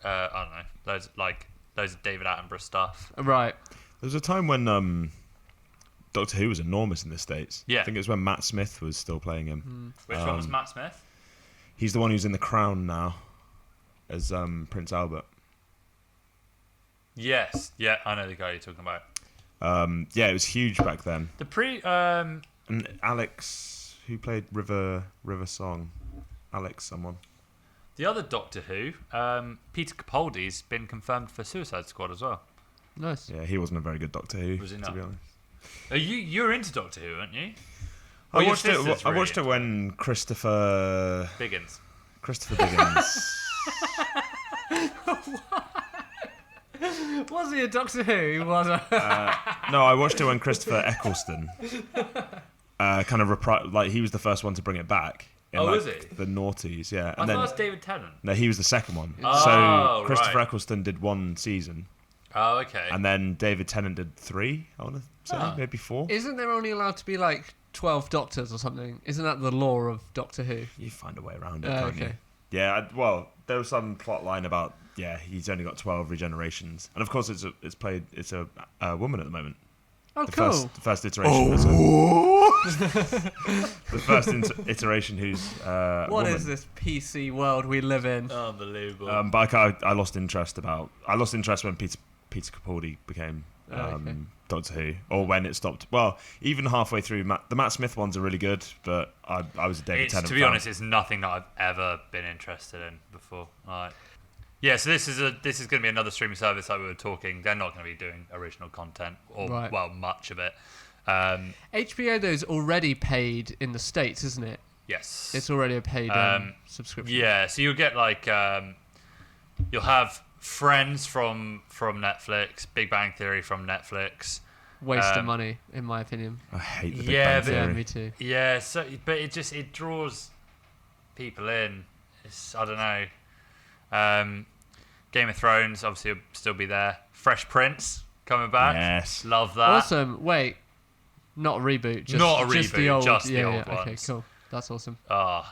don't know, loads of David Attenborough stuff. Right. There was a time when Doctor Who was enormous in the States. Yeah. I think it was when Matt Smith was still playing him. Which one was Matt Smith? He's the one who's in The Crown now as Prince Albert. Yes, yeah, I know the guy you're talking about. Yeah, it was huge back then. And And Alex, who played River Song? Alex someone. the other Doctor Who, Peter Capaldi's been confirmed for Suicide Squad as well. Nice. Yeah, he wasn't a very good Doctor Who, Was he to not? be honest. You're into Doctor Who, aren't you? I watched it when Christopher Biggins. Was he a Doctor Who? Was No, I watched it when Christopher Eccleston kind of like he was the first one to bring it back. Was he? The noughties, yeah. I thought it was David Tennant. No, he was the second one. Oh, so Christopher right. Eccleston did 1 season, Oh, okay. and then David Tennant did 3. I want to say maybe 4. Isn't there only allowed to be like 12 doctors or something? Isn't that the law of Doctor Who? You find a way around it, can't you? Okay. Yeah. Well, there was some plot line about he's only got 12 regenerations, and of course it's a woman at the moment. Oh, The cool. first iteration. The first iteration who's What woman. is this PC world we live in? Unbelievable. But I lost interest when Peter Capaldi became Doctor Who, or when it stopped. Well, even halfway through, the Matt Smith ones are really good, but I was a David Tennant To be fan. honest, it's nothing that I've ever been interested in before. Like, yeah, so this is going to be another streaming service like we were talking. They're not going to be doing original content or much of it. HBO though's already paid in the States, isn't it? Yes, It's already a paid subscription. Yeah, so you'll get like you'll have Friends from Netflix, Big Bang Theory from Netflix. Waste of money, in my opinion. I hate the Big Yeah, Bang but- Yeah, Theory. me too. Yeah, so but it draws people in. I don't know. Game of Thrones obviously will still be there. Fresh Prince coming back. Yes. Love that. Awesome. Wait, not a reboot. Just, Not a just the reboot, old, just the yeah, old yeah. Okay, ones. cool. That's awesome. I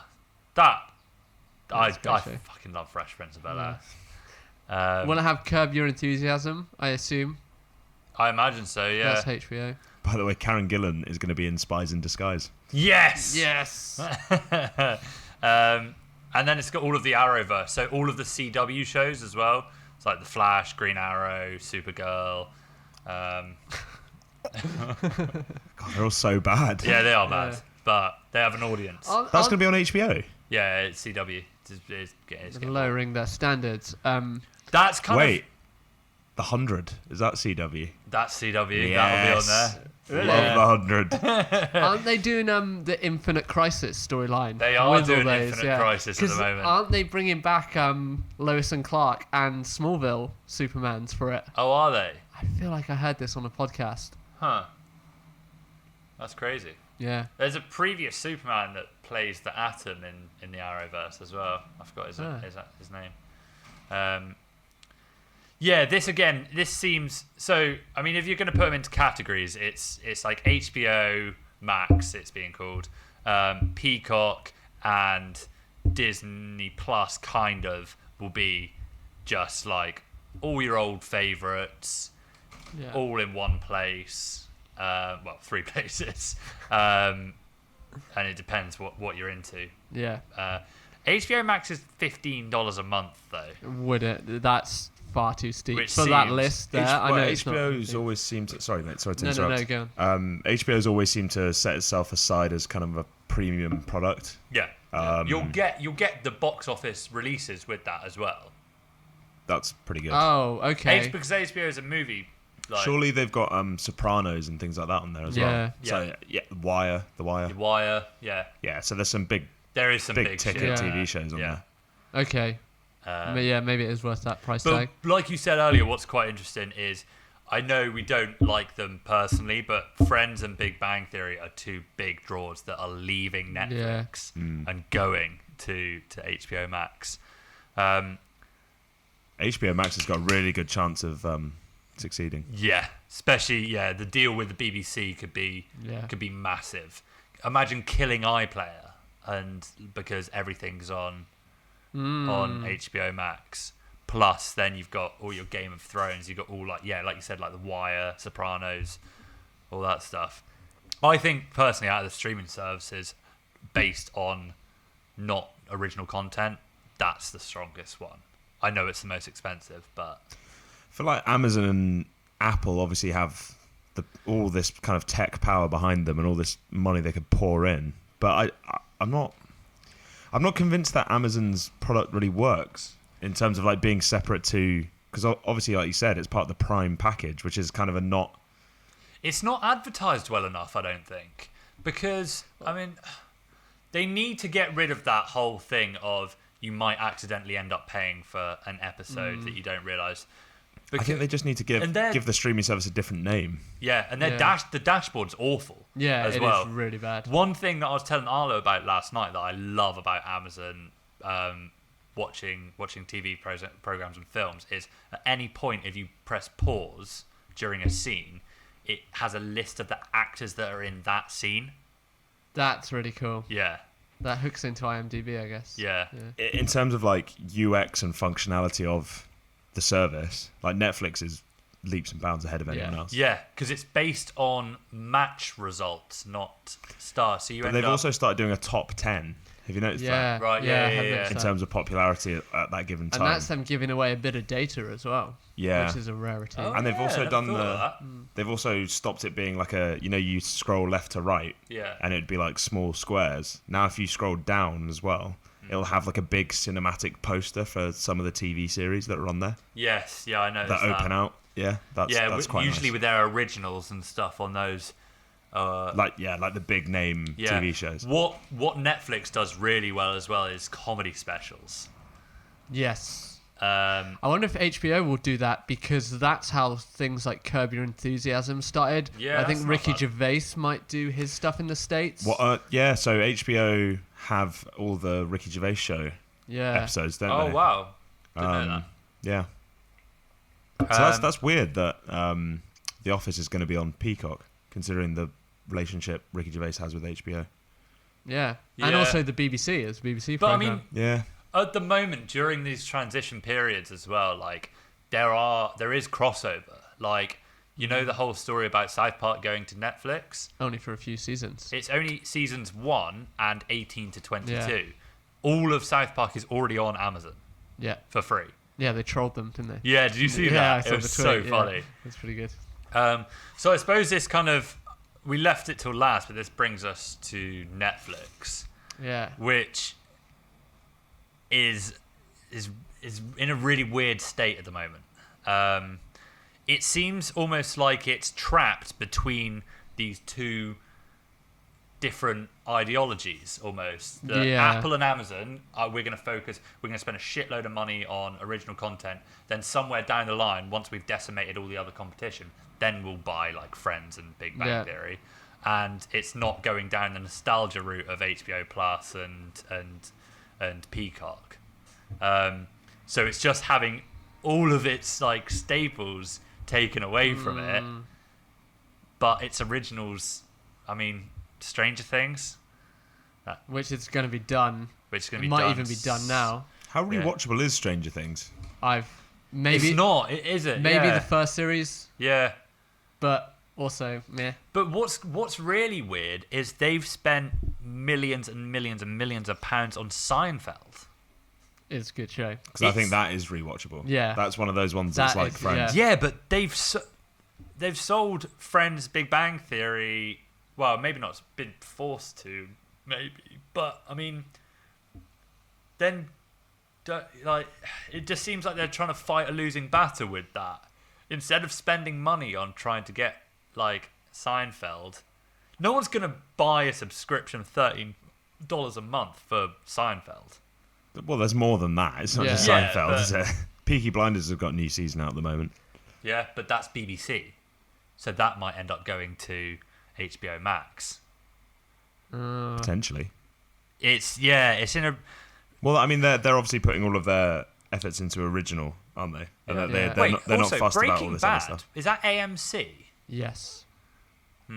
That's a great show. fucking love Fresh Prince of Bel Air. Want to have Curb Your Enthusiasm? I assume I imagine so. Yeah. that's HBO. By the way, Karen Gillan is going to be in Spies in Disguise. Yes. Yes. And then it's got all of the Arrowverse, so all of the CW shows as well. It's like The Flash, Green Arrow, Supergirl. God, they're all so bad. Yeah, they are bad, but they have an audience. That's going to be on HBO. Yeah, it's CW. It's getting lowering their standards. That's kind Wait, of The 100 is that CW? that's CW. Yes. That'll be on there. Love The 100. Aren't they doing the Infinite Crisis storyline? They are with all doing those, Infinite Crisis at the 'Cause moment. Aren't they bringing back Lois and Clark and Smallville Supermans for it? Oh, are they? I feel like I heard this on a podcast. Huh. That's crazy. Yeah. There's a previous Superman that plays the Atom in the Arrowverse as well. I forgot his name. Yeah, this seems so. I mean, if you're going to put them into categories, it's like HBO Max, it's being called, Peacock, and Disney Plus. Kind of will be just like all your old favorites, Yeah. all in one place. Well, 3 places, and it depends what you're into. Yeah. HBO Max is $15 a month though. Would it? That's far too steep Which for that seems- list there. I know it's not. HBO's always seemed to... Sorry, mate. Sorry to No, interrupt. go on. HBO's always seemed to set itself aside as kind of a premium product. Yeah, you'll get the box office releases with that as well. That's pretty good. Oh, okay. Because HBO is a movie. Like, Surely they've got Sopranos and things like that on there as well. So yeah, The Wire. The Wire. Yeah, Yeah, so there's some big big ticket shit. TV shows on Yeah. there. Okay. Maybe it is worth that price But tag. like you said earlier, what's quite interesting is I know we don't like them personally, but Friends and Big Bang Theory are 2 big draws that are leaving Netflix and going to HBO Max. HBO Max has got a really good chance of succeeding. Yeah, especially the deal with the BBC could be massive. Imagine killing iPlayer, and because everything's on HBO Max. Plus, then you've got all your Game of Thrones. You've got all like you said, like The Wire, Sopranos, all that stuff. I think personally, out of the streaming services, based on not original content, that's the strongest one. I know it's the most expensive, but I feel like Amazon and Apple obviously have all this kind of tech power behind them and all this money they could pour in. But I'm not convinced that Amazon's product really works in terms of like being separate to, because obviously, like you said, it's part of the Prime package, which is kind of It's not advertised well enough, I don't think, because I mean, they need to get rid of that whole thing of you might accidentally end up paying for an episode that you don't realise. I think they just need to give the streaming service a different name. Yeah, and the dashboard's awful. Yeah, as well. It is really bad. One thing that I was telling Arlo about last night that I love about Amazon watching TV programs and films is at any point if you press pause during a scene, it has a list of the actors that are in that scene. That's really cool. Yeah. That hooks into IMDb, I guess. Yeah. In terms of like UX and functionality of the service, like Netflix is leaps and bounds ahead of anyone else. Yeah, because it's based on match results, not stars. So they've also started doing a top 10. Have you noticed that? Right, yeah. In terms of popularity at that given time. And that's them giving away a bit of data as well. Yeah. Which is a rarity. Oh, and they've also they've also stopped it being like you scroll left to right. Yeah. And it'd be like small squares. Now if you scroll down as well, it'll have like a big cinematic poster for some of the TV series that are on there. Yes, yeah, I know. That open out. Yeah, that's quite usually nice. With their originals and stuff on those. Like the big name TV shows. What Netflix does really well as well is comedy specials. Yes. I wonder if HBO will do that, because that's how things like Curb Your Enthusiasm started. Yeah, I think Ricky Gervais might do his stuff in the States. So HBO have all the Ricky Gervais show episodes, don't they? Oh wow! Didn't know that. Yeah. So that's weird that The Office is going to be on Peacock, considering the relationship Ricky Gervais has with HBO. Yeah. And also the BBC is BBC But program. I mean, at the moment during these transition periods as well, like there is crossover. Like, you know, the whole story about South Park going to Netflix. Only for a few seasons. It's only seasons 1 and 18 to 22. Yeah. All of South Park is already on Amazon. Yeah. For free. Yeah, they trolled them, didn't they? Yeah, did you see that? It was so funny. It's pretty good. So I suppose this we left it till last, but this brings us to Netflix. Yeah. Which is in a really weird state at the moment. It seems almost like it's trapped between these two different ideologies almost. Apple and Amazon, we're going to spend a shitload of money on original content, then somewhere down the line, once we've decimated all the other competition, then we'll buy like Friends and Big Bang Theory. And it's not going down the nostalgia route of HBO Plus and Peacock. So it's just having all of its like staples taken away from it, but its originals, I mean, Stranger Things, which is going to be done. Which might even be done now. How rewatchable is Stranger Things? It's not, is it? Maybe the first series. Yeah, but also meh. But what's really weird is they've spent millions and millions and millions of pounds on Seinfeld. It's a good show. Because I think that is rewatchable. Yeah, that's one of those ones that's like Friends. Yeah, but they've sold Friends, Big Bang Theory. Well, maybe not been forced to, maybe, but I mean, then like it just seems like they're trying to fight a losing battle with that. Instead of spending money on trying to get like Seinfeld, no one's gonna buy a subscription of $13 a month for Seinfeld. Well, there's more than that. It's not just Seinfeld, is it? Peaky Blinders have got a new season out at the moment. Yeah, but that's BBC, so that might end up going to HBO Max. Potentially. It's in a... Well, I mean, they're obviously putting all of their efforts into original, aren't they? Yeah. And Yeah. they're not also, fussed about all Breaking this other Bad, stuff. is that AMC? Yes. So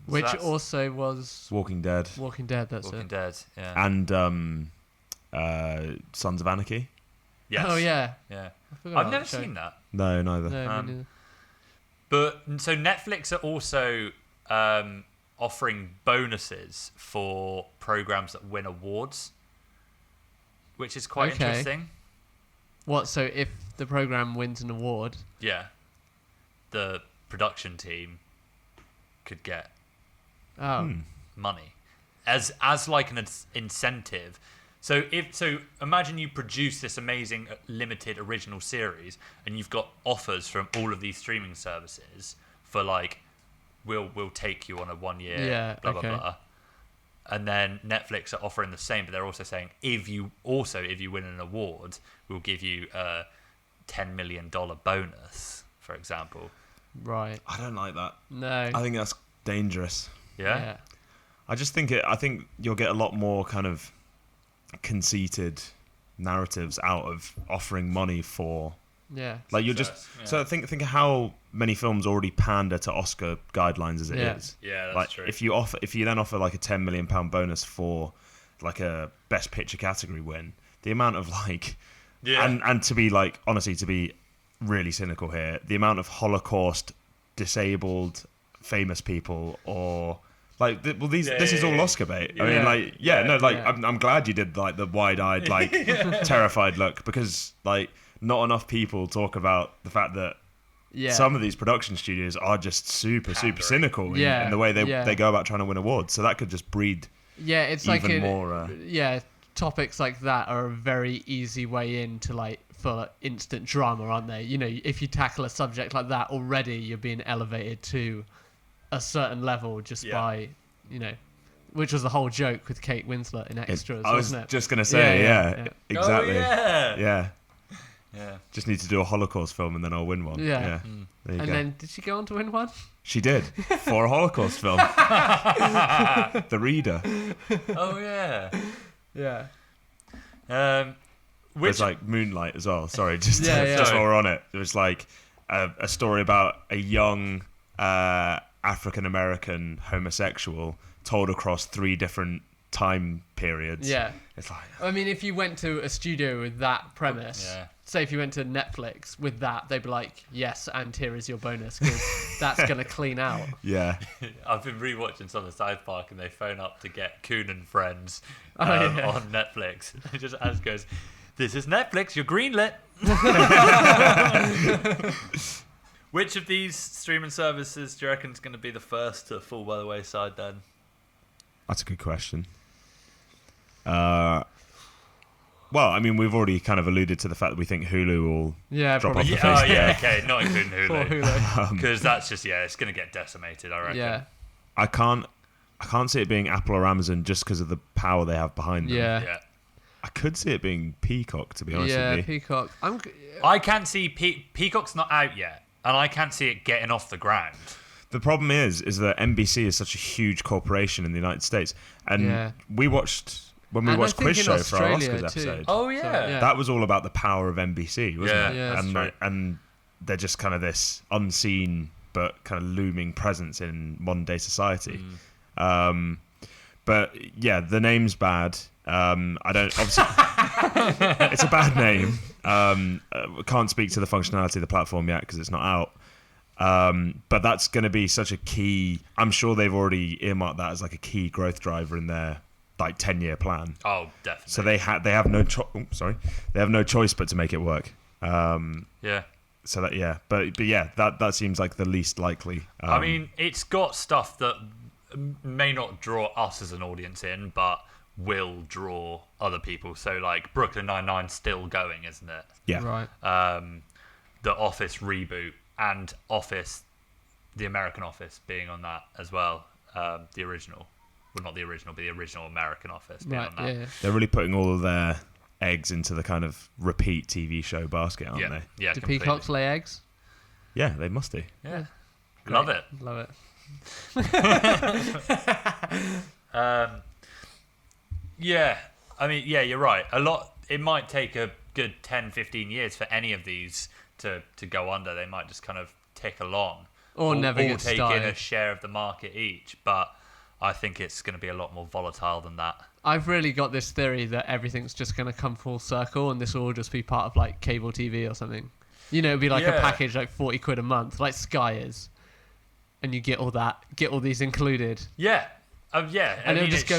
Which that's also was Walking Dead Walking Dead. That's Walking it. Dead, yeah. and Sons of Anarchy. Yes. Oh yeah. Yeah. I forgot I've about never that show. seen that. No, neither. No, me neither. But so Netflix are also offering bonuses for programs that win awards, which is quite Okay. interesting. What? So if the program wins an award, Yeah, the production team could get money as like an incentive. So imagine you produce this amazing limited original series, and you've got offers from all of these streaming services for like, we'll take you on a 1 year, blah blah blah. And then Netflix are offering the same, but they're also saying if you win an award, we'll give you a $10 million bonus, for example. right? I don't like that. No. I think that's dangerous. Yeah. I think you'll get a lot more kind of conceited narratives out of offering money for, Yeah. like, you're just so think of how many films already pander to Oscar guidelines as it is. Yeah, that's like true. if you then offer like a £10 million bonus for like a best picture category win, the amount of like and to be like, honestly, to be really cynical here, the amount of Holocaust disabled famous people or like this is all Oscar bait. I mean, like, I'm glad you did like the wide-eyed, like terrified look, because like not enough people talk about the fact that some of these production studios are just super cynical in the way they go about trying to win awards. So that could just breed it's even like more. Topics like that are a very easy way into like for instant drama, aren't they? You know, if you tackle a subject like that already, you're being elevated to a certain level just by, you know, which was the whole joke with Kate Winslet in Extras, wasn't it? Just gonna say, exactly. Oh, yeah. Yeah. Just need to do a Holocaust film and then I'll win one. Yeah. There you And go. then did she go on to win one? She did for a Holocaust film. The Reader. Oh yeah. Yeah. Which There's like Mmmnight as well. Sorry, just Yeah. while we're on it. There was like a story about a young African American homosexual told across 3 different time periods. Yeah. It's like, I mean, if you went to a studio with that premise, Yeah. say if you went to Netflix with that, they'd be like, yes, and here is your bonus, because that's going to clean out. yeah. I've been rewatching some of South Park, and they phone up to get Coon and Friends Oh, yeah. on Netflix. It just as goes, "This is Netflix. You're greenlit." Which of these streaming services do you reckon is going to be the first to fall by the wayside then? That's a good question. Well, I mean, we've already kind of alluded to the fact that we think Hulu will drop probably. off the Yeah, face. okay, not including Poor Hulu. Hulu. Because that's just, it's going to get decimated, I reckon. Yeah. I can't see it being Apple or Amazon just because of the power they have behind them. Yeah. I could see it being Peacock, to be honest Yeah, with you. Peacock. I can't see Peacock's not out yet, and I can't see it getting off the ground. The problem is that NBC is such a huge corporation in the United States, and we watched And I Quiz think in Show for our Australia Oscars too. episode. Oh yeah. That was all about the power of NBC, wasn't it? Yeah, that's and true. and they're just kind of this unseen but kind of looming presence in modern day society. But yeah, the name's bad. I don't obviously. It's a bad name. Can't speak to the functionality of the platform yet because it's not out. But that's going to be such a key. I'm sure they've already earmarked that as like a key growth driver in their like 10-year plan. Oh, definitely. So they have no they have no choice but to make it work. Yeah. So that but yeah, that seems like the least likely. I mean, it's got stuff that may not draw us as an audience in, but will draw other people. So like Brooklyn Nine-Nine's still going, isn't it? yeah, Right. The Office reboot and Office, the American Office being on that as well. The original. Well, not the original, but the original American Office being Right. on that. Yeah. they're really putting all of their eggs into the kind of repeat TV show basket, aren't they? Yeah, Do completely. peacocks lay eggs? Yeah, they must do. Yeah. Great. Love it. Love it. Yeah, I mean, yeah, you're right. It might take a good 10, 15 years for any of these to go under. They might just kind of tick along. Or never get take started. in a share of the market each. But I think it's going to be a lot more volatile than that. I've really got this theory that everything's just going to come full circle and this will all just be part of like cable TV or something. You know, it'd be like a package like 40 quid a month, like Sky is. And you get all these included. Yeah. Yeah. And I mean, just go,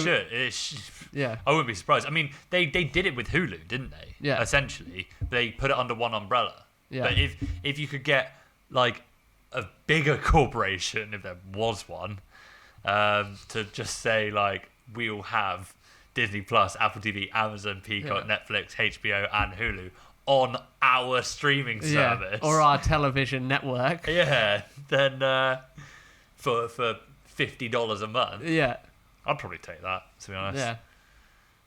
yeah. I wouldn't be surprised. I mean, they did it with Hulu, didn't they? Yeah. Essentially. They put it under one umbrella. Yeah. But if you could get like a bigger corporation, if there was one, to just say like, we'll have Disney Plus, Apple TV, Amazon, Peacock, Netflix, HBO, and Hulu on our streaming service, or our television network. Yeah, then for $50 a month, I'd probably take that. To be honest,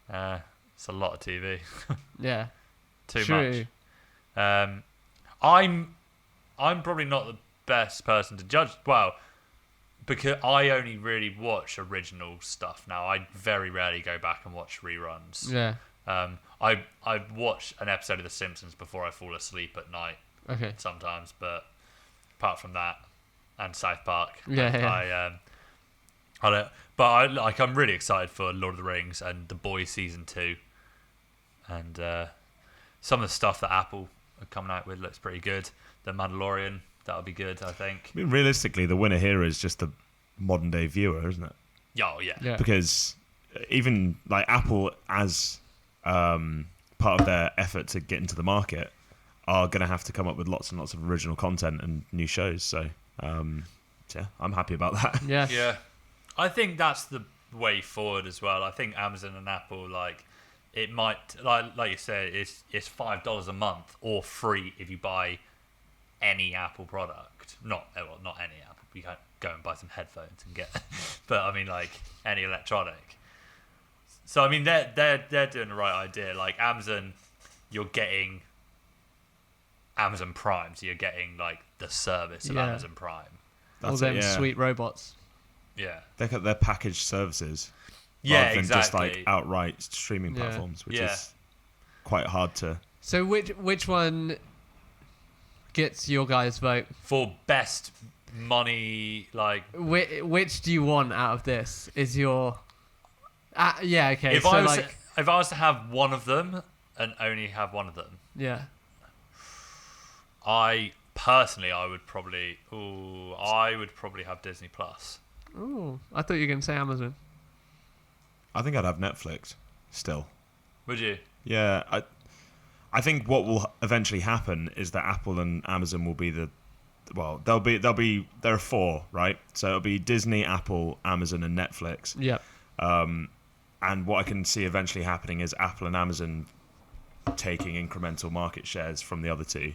it's a lot of TV. Yeah, too True. much. I'm probably not the best person to judge. Well, because I only really watch original stuff now. I very rarely go back and watch reruns. Yeah. I watch an episode of The Simpsons before I fall asleep at night. Okay. Sometimes, but apart from that, and South Park, I don't. But I'm really excited for Lord of the Rings and The Boys season 2, and some of the stuff that Apple are coming out with looks pretty good. The Mandalorian, that'll be good, I think. I mean, realistically, the winner here is just the modern day viewer, isn't it? Oh yeah. Because even like Apple, as part of their effort to get into the market, are going to have to come up with lots and lots of original content and new shows. So, I'm happy about that. Yeah. Yeah. I think that's the way forward as well. I think Amazon and Apple, like, it might, like you said, it's $5 a month or free if you buy any Apple product. Not any Apple. You can't go and buy some headphones and get, but I mean, like, any electronic. So I mean, they're doing the right idea. Like Amazon, you're getting Amazon Prime, so you're getting like the service of Amazon Prime. All them sweet robots. Yeah, they're packaged services. Yeah, rather than exactly. just like outright streaming platforms, which is quite hard to. So which one gets your guys' vote for best money? Like which do you want out of this? Is your okay. If I was to have one of them and only have one of them, I would probably have Disney Plus. Ooh, I thought you were going to say Amazon. I think I'd have Netflix still. Would you? Yeah, I think what will eventually happen is that Apple and Amazon will be there are 4, right? So it'll be Disney, Apple, Amazon, and Netflix. Yep. And what I can see eventually happening is Apple and Amazon taking incremental market shares from the other two,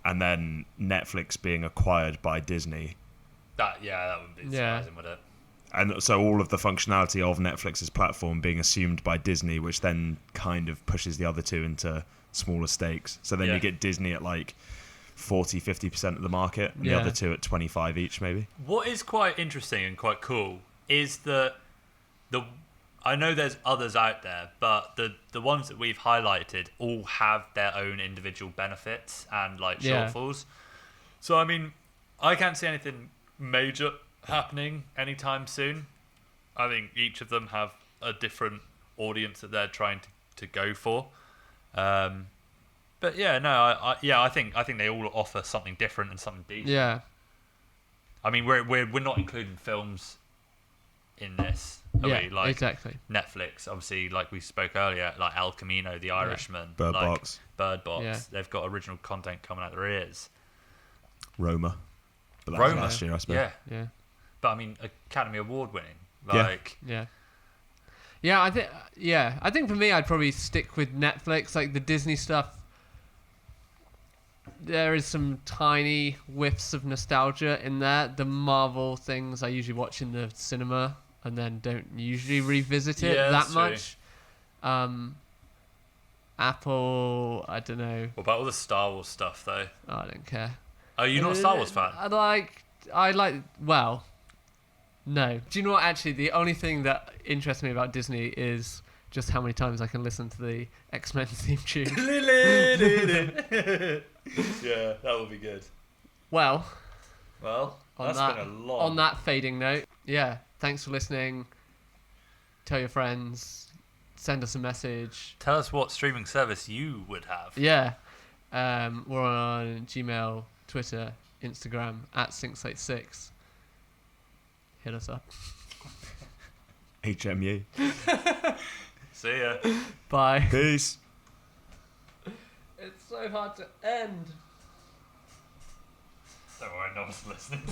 and then Netflix being acquired by Disney. That wouldn't be surprising, would it? And so all of the functionality of Netflix's platform being assumed by Disney, which then kind of pushes the other two into smaller stakes. So then you get Disney at like 40-50% of the market, and the other two at 25 each, maybe. What is quite interesting and quite cool is that I know there's others out there, but the ones that we've highlighted all have their own individual benefits and like shortfalls. So I mean, I can't see anything major happening anytime soon. I think each of them have a different audience that they're trying to go for. But I think they all offer something different and something decent. Yeah. I mean, we're not including films in this. Like exactly. Netflix, obviously, like we spoke earlier, like El Camino, The Irishman, Bird Box. Yeah. They've got original content coming out their ears. Roma. But that was last year, I suppose. Yeah. But I mean, Academy Award winning. I think for me, I'd probably stick with Netflix. Like the Disney stuff, there is some tiny whiffs of nostalgia in there. The Marvel things I usually watch in the cinema and then don't usually revisit it that much. Apple, I don't know. What about all the Star Wars stuff though? Oh, I don't care. Are you not a Star Wars fan? No. Do you know what? Actually, the only thing that interests me about Disney is just how many times I can listen to the X-Men theme tune. Yeah, that would be good. Well, that's been a lot. On that fading note, yeah, thanks for listening. Tell your friends. Send us a message. Tell us what streaming service you would have. Yeah. We're on Gmail, Twitter, Instagram, @Slate Six. Hit us up. HMU. See ya. Bye. Peace. It's so hard to end. Don't worry, no one's listening.